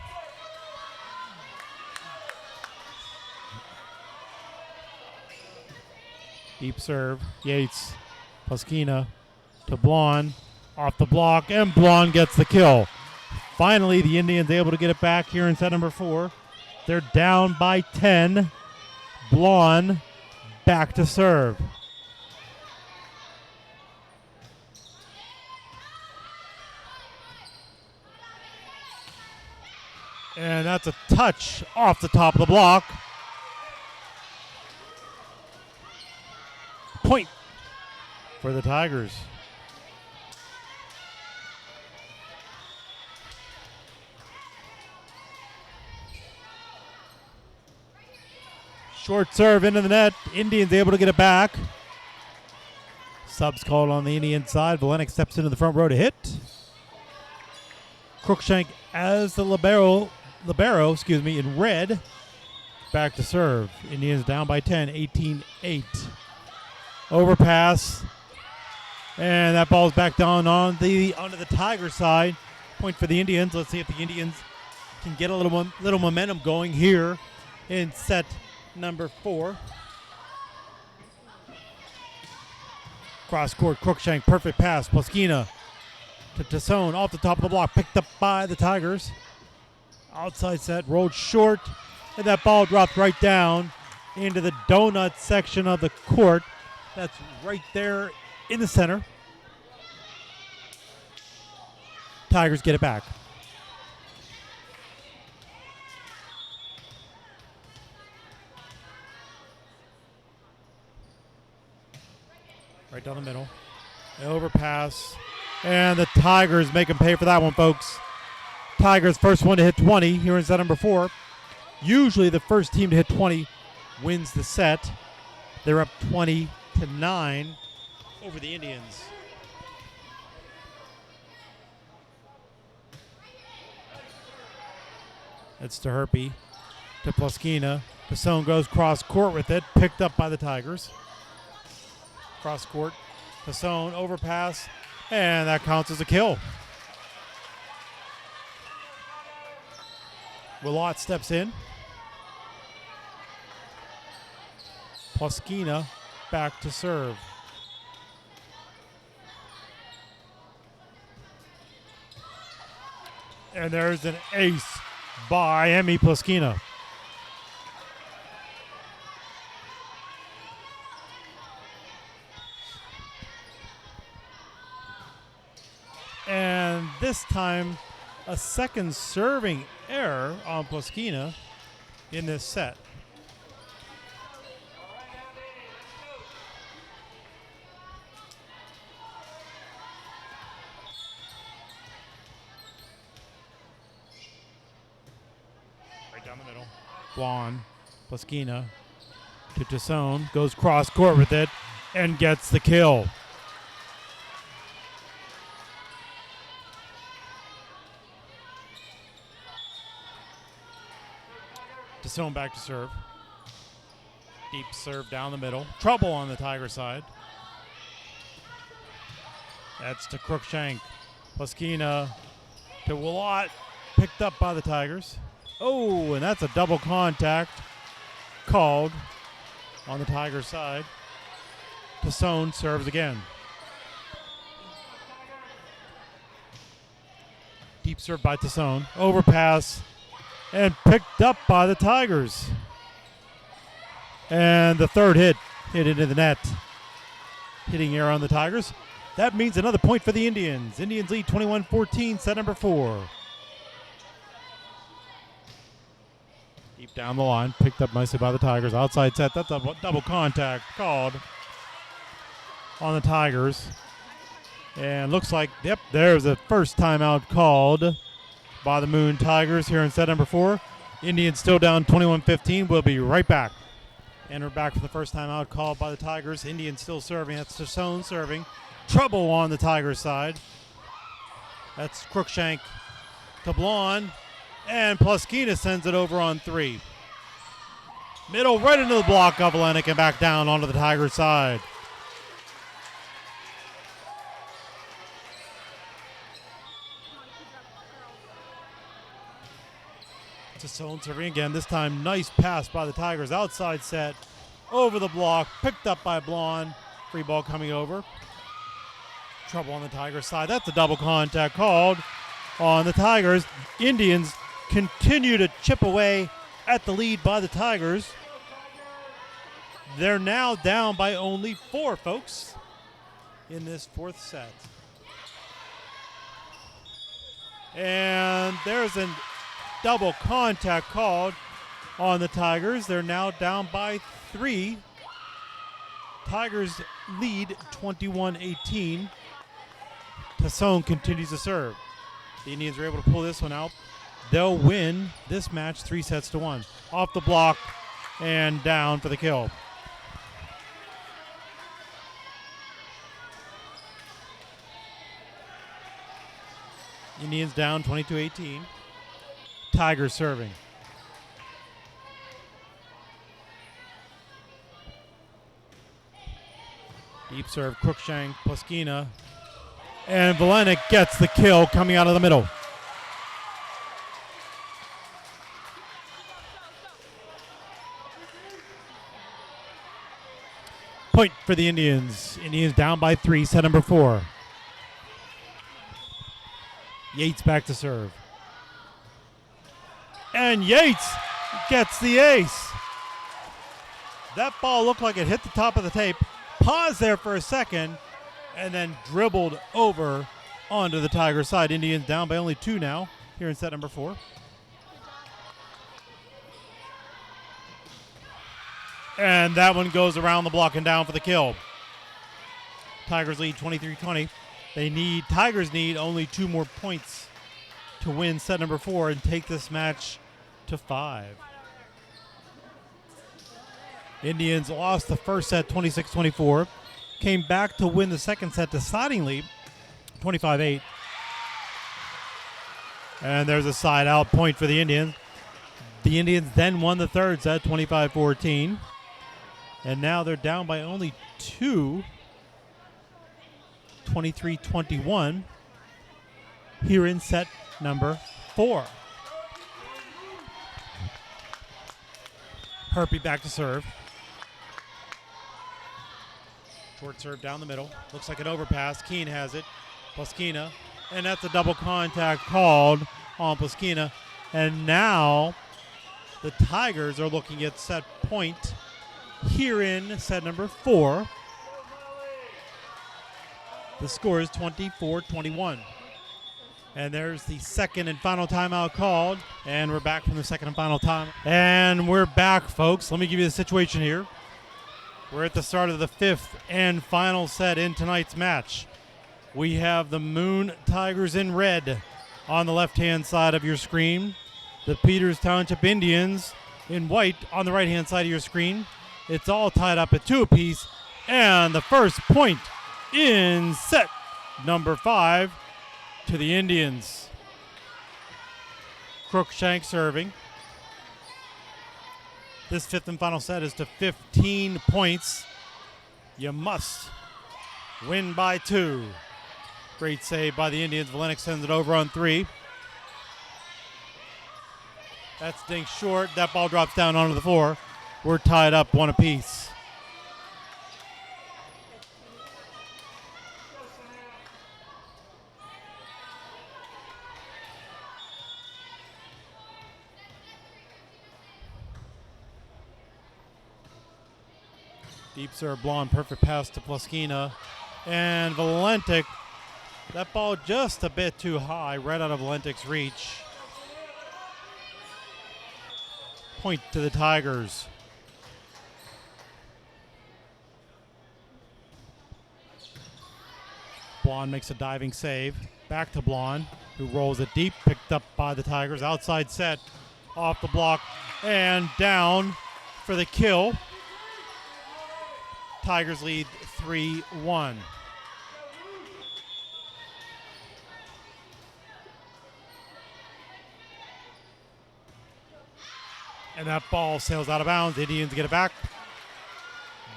Deep serve. Yates. Pluskina to Blonde. Off the block, and Blonde gets the kill. Finally, the Indians able to get it back here in set number 4. They're down by 10. Blonde back to serve. And that's a touch off the top of the block. Point for the Tigers. Short serve into the net. Indians able to get it back. Subs called on the Indian side. Valenik steps into the front row to hit. Crookshank as the libero, in red. Back to serve. Indians down by 10, 18-8. Overpass. And that ball's back down onto the Tiger side. Point for the Indians. Let's see if the Indians can get a little momentum going here in set number 4. Cross court, Crookshank, perfect pass. Pluskina to Desone, off the top of the block, picked up by the Tigers. Outside set, rolled short, and that ball dropped right down into the donut section of the court. That's right there in the center. Tigers get it back. Right down the middle. An overpass. And the Tigers make them pay for that one, folks. Tigers first one to hit 20 here in set number 4. Usually the first team to hit 20 wins the set. They're up 20-9 over the Indians. It's to Herpy. To Pluskina. Desone goes cross court with it. Picked up by the Tigers. Cross court, Desone, overpass, and that counts as a kill. Willott steps in. Pluskina back to serve. And there's an ace by Emmy Pluskina. And this time, a second serving error on Pluskina in this set. Right down the middle. Blonde, Pluskina to Tassone, goes cross court with it and gets the kill. Tassone back to serve. Deep serve down the middle. Trouble on the Tiger side. That's to Crookshank. Pluskina to Willott. Picked up by the Tigers. Oh, and that's a double contact called on the Tiger side. Tassone serves again. Deep serve by Tassone. Overpass. And picked up by the Tigers. And the third hit into the net. Hitting error on the Tigers. That means another point for the Indians. Indians lead 21-14, set number 4. Deep down the line, picked up nicely by the Tigers. Outside set, that's a double contact called on the Tigers. And looks like, yep, there's a first timeout called by the Moon Tigers here in set number 4. Indians still down 21-15. We'll be right back. And we're back for the first time out called by the Tigers. Indians still serving. That's Tassone serving. Trouble on the Tigers side. That's Crookshank to Blonde. And Pluskina sends it over on 3. Middle right into the block of Olenek and back down onto the Tigers side. Tassone serving again. This time, nice pass by the Tigers. Outside set, over the block, picked up by Blonde. Free ball coming over. Trouble on the Tigers side. That's a double contact called on the Tigers. Indians continue to chip away at the lead by the Tigers. They're now down by only 4, folks, in this 4th set. And there's a double contact called on the Tigers. They're now down by 3. Tigers lead 21-18. Tassone continues to serve. The Indians are able to pull this one out. They'll win this match 3-1. Off the block and down for the kill. Indians down 22-18. Tigers serving. Deep serve, Crookshank, Pluskina. And Vollenek gets the kill coming out of the middle. Point for the Indians. Indians down by 3, set number 4. Yates back to serve. And Yates gets the ace. That ball looked like it hit the top of the tape. Paused there for a second and then dribbled over onto the Tiger side. Indians down by only 2 now here in set number 4. And that one goes around the block and down for the kill. Tigers lead 23-20. Tigers need only 2 more points to win set number 4 and take this match to 5. Indians lost the first set 26-24. Came back to win the second set decidingly 25-8. And there's a side out point for the Indians. The Indians then won the third set 25-14. And now they're down by only 2, 23-21 here in set number 4. Herpy back to serve. Short serve down the middle. Looks like an overpass. Keene has it. Pluskina. And that's a double contact called on Pluskina. And now the Tigers are looking at set point here in set number 4. The score is 24-21. And there's the second and final timeout called. And we're back from the second and final time. And we're back, folks. Let me give you the situation here. We're at the start of the fifth and final set in tonight's match. We have the Moon Tigers in red on the left-hand side of your screen. The Peters Township Indians in white on the right-hand side of your screen. It's all tied up at 2 apiece. And the first point in set number 5 to the Indians. Crookshank serving. This fifth and final set is to 15 points. You must win by 2. Great save by the Indians. Valenic sends it over on 3. That's dinked short. That ball drops down onto the floor. We're tied up 1 apiece. Deep serve, Blonde, perfect pass to Plaskina. And Valentic, that ball just a bit too high, right out of Valentic's reach. Point to the Tigers. Blonde makes a diving save. Back to Blonde, who rolls it deep, picked up by the Tigers. Outside set, off the block, and down for the kill. Tigers lead 3-1. And that ball sails out of bounds. Indians get it back.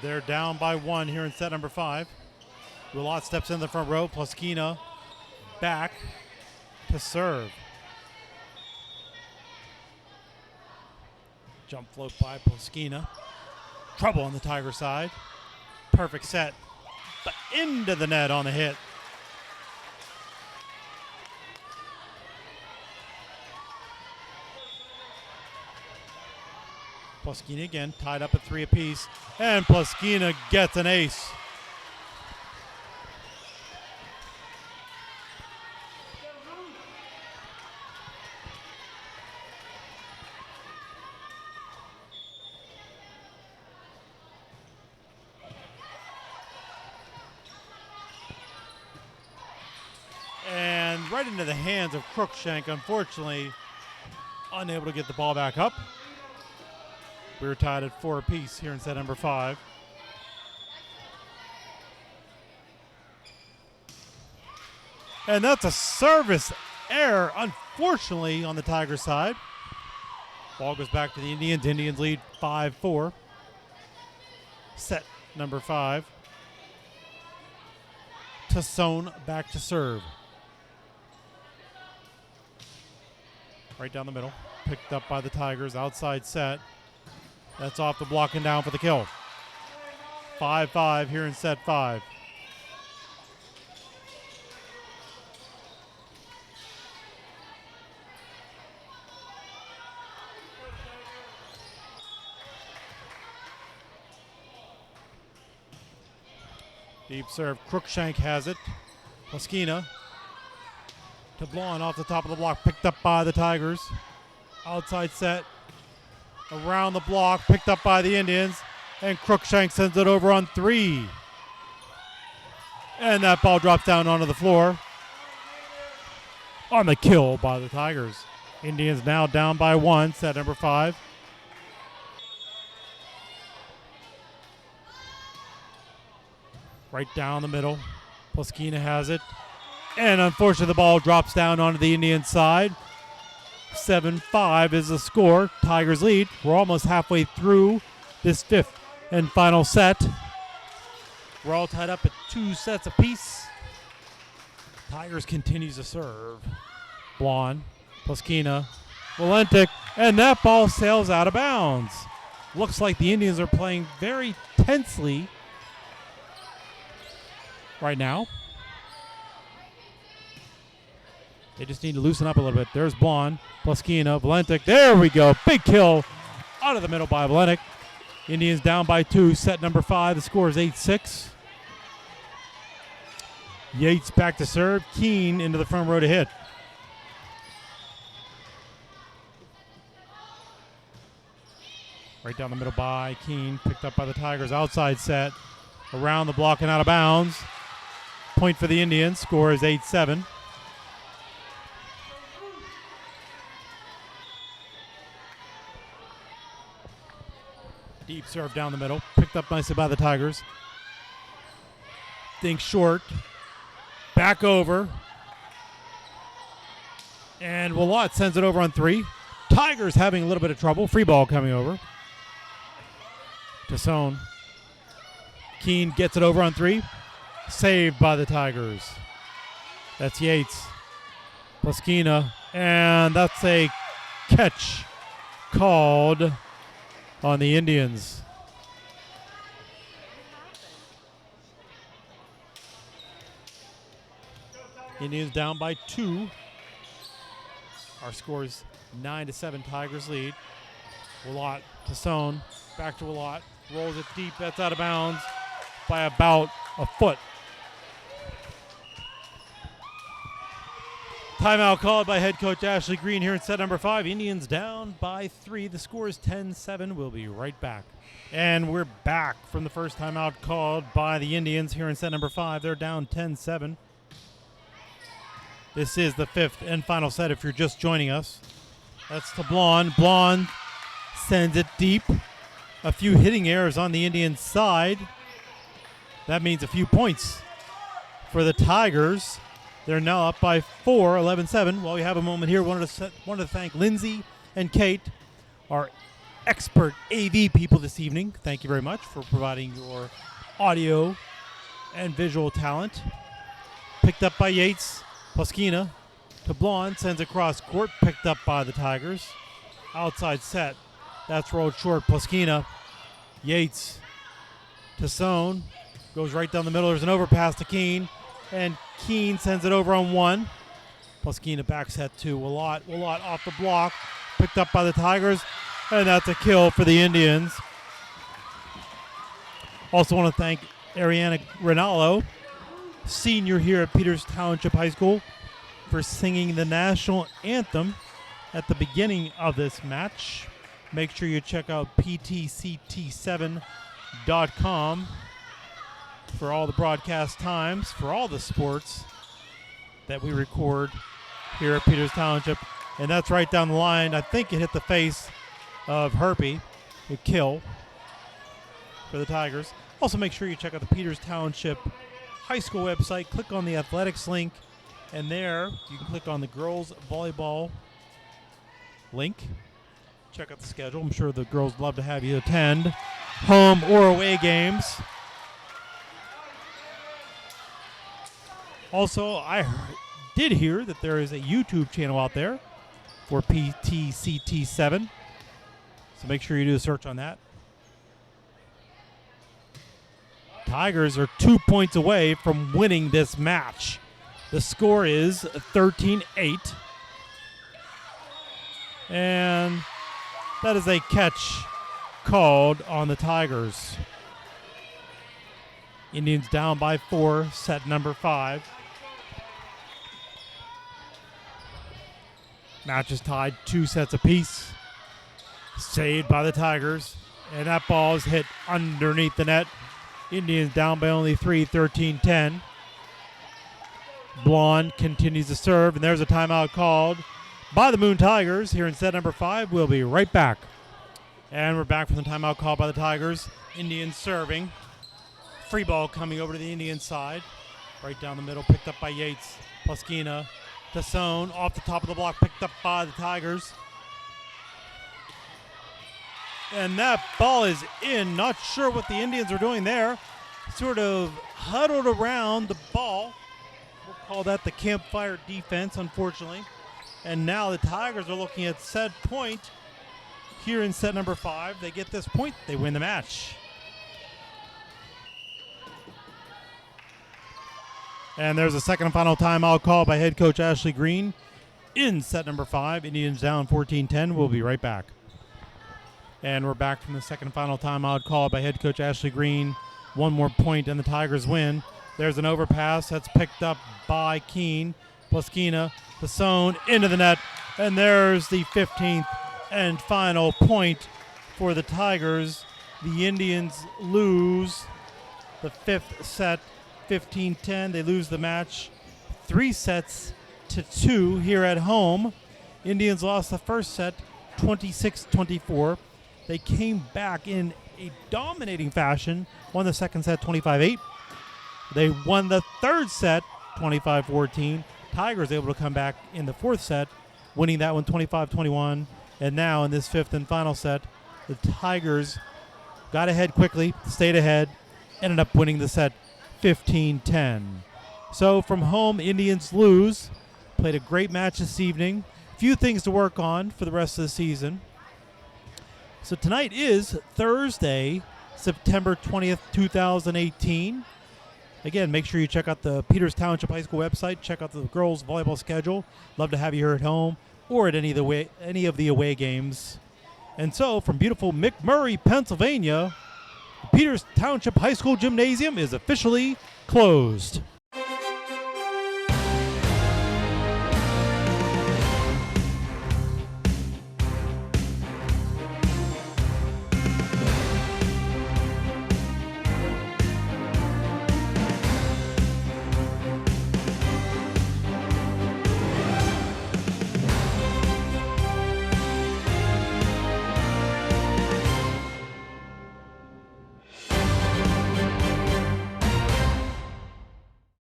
They're down by 1 here in set number 5. Roulat steps in the front row. Plaskina back to serve. Jump float by Plaskina. Trouble on the Tiger side. Perfect set, but into the net on the hit. Plaskina again, tied up at 3 apiece, and Plaskina gets an ace. And right into the hands of Crookshank, unfortunately, unable to get the ball back up. We're tied at 4 apiece here in set number 5. And that's a service error, unfortunately, on the Tiger side. Ball goes back to the Indians. Indians lead 5-4. Set number 5. Tassone back to serve. Right down the middle. Picked up by the Tigers. Outside set. That's off the block and down for the kill. 5-5 here in set 5. Deep serve. Crookshank has it. Plaskina to Blonde off the top of the block. Picked up by the Tigers. Outside set. Around the block. Picked up by the Indians. And Crookshank sends it over on 3. And that ball drops down onto the floor. On the kill by the Tigers. Indians now down by 1. Set number 5. Right down the middle. Plaskina has it. And unfortunately, the ball drops down onto the Indian side. 7-5 is the score. Tigers lead. We're almost halfway through this fifth and final set. We're all tied up at 2 sets apiece. Tigers continues to serve. Blonde, Plaskina, Valentic, and that ball sails out of bounds. Looks like the Indians are playing very tensely right now. They just need to loosen up a little bit. There's Blonde, Plaskina, Valentic. There we go. Big kill out of the middle by Valentic. Indians down by 2. Set number 5. The score is 8-6. Yates back to serve. Keene into the front row to hit. Right down the middle by Keene. Picked up by the Tigers. Outside set. Around the block and out of bounds. Point for the Indians. Score is 8-7. Deep serve down the middle. Picked up nicely by the Tigers. Think short. Back over. And Willott sends it over on three. Tigers having a little bit of trouble. Free ball coming over. Tassone. Keene gets it over on three. Saved by the Tigers. That's Yates. Plaskina. And that's a catch called on the Indians. Indians down by 2. Our score is 9-7. Tigers lead. Willott, Tassone, back to Willott. Rolls it deep. That's out of bounds by about a foot. Timeout called by head coach Ashley Green here in set number 5. Indians down by 3. The score is 10-7. We'll be right back. And we're back from the first timeout called by the Indians here in set number 5. They're down 10-7. This is the 5th and final set if you're just joining us. That's to Blonde. Blonde sends it deep. A few hitting errors on the Indians side. That means a few points for the Tigers. They're now up by 4, 11-7. While we have a moment here, wanted to thank Lindsay and Kate, our expert AV people this evening. Thank you very much for providing your audio and visual talent. Picked up by Yates. Plaskina to Blonde, sends across court, picked up by the Tigers. Outside set. That's rolled short. Plaskina. Yates. Tassone. Goes right down the middle. There's an overpass to Keene. And Keene sends it over on 1. Plaskina back set to Willott. Willott off the block. Picked up by the Tigers. And that's a kill for the Indians. Also want to thank Ariana Rinaldo, senior here at Peters Township High School, for singing the national anthem at the beginning of this match. Make sure you check out ptct7.com for all the broadcast times, for all the sports that we record here at Peters Township. And that's right down the line. I think it hit the face of Herpy, a kill for the Tigers. Also make sure you check out the Peters Township High School website. Click on the athletics link, and there you can click on the girls volleyball link. Check out the schedule. I'm sure the girls love to have you attend home or away games. Also, I did hear that there is a YouTube channel out there for PTCT7, so make sure you do a search on that. Tigers are 2 points away from winning this match. The score is 13-8. And that is a catch called on the Tigers. Indians down by 4, set number 5. Match is tied 2 sets apiece. Saved by the Tigers. And that ball is hit underneath the net. Indians down by only 3, 13-10. Blonde continues to serve, and there's a timeout called by the Moon Tigers here in set number 5. We'll be right back. And we're back from the timeout called by the Tigers. Indians serving. Free ball coming over to the Indian side. Right down the middle, picked up by Yates. Plaskina. Tassone off the top of the block, picked up by the Tigers. And that ball is in. Not sure what the Indians are doing there. Sort of huddled around the ball. We'll call that the campfire defense, unfortunately. And now the Tigers are looking at set point here in set number 5. They get this point, they win the match. And there's a second and final timeout call by head coach Ashley Green in set number 5. Indians down 14-10. We'll be right back. And we're back from the second and final timeout call by head coach Ashley Green. One more point and the Tigers win. There's an overpass that's picked up by Keene. Plaskina, Tassone into the net. And there's the 15th and final point for the Tigers. The Indians lose the fifth set 15-10. They lose the match 3-2 here at home. Indians lost the first set 26-24. They came back in a dominating fashion, won the second set 25-8. They won the third set 25-14. Tigers able to come back in the fourth set, winning that one 25-21. And now in this fifth and final set, the Tigers got ahead quickly, stayed ahead, ended up winning the set 15-10. So from home, Indians lose. Played a great match this evening. Few things to work on for the rest of the season. So tonight is Thursday, September 20th, 2018. Again, make sure you check out the Peters Township High School website. Check out the girls' volleyball schedule. Love to have you here at home or at any of the away games. And so, from beautiful McMurray, Pennsylvania, the Peters Township High School Gymnasium is officially closed.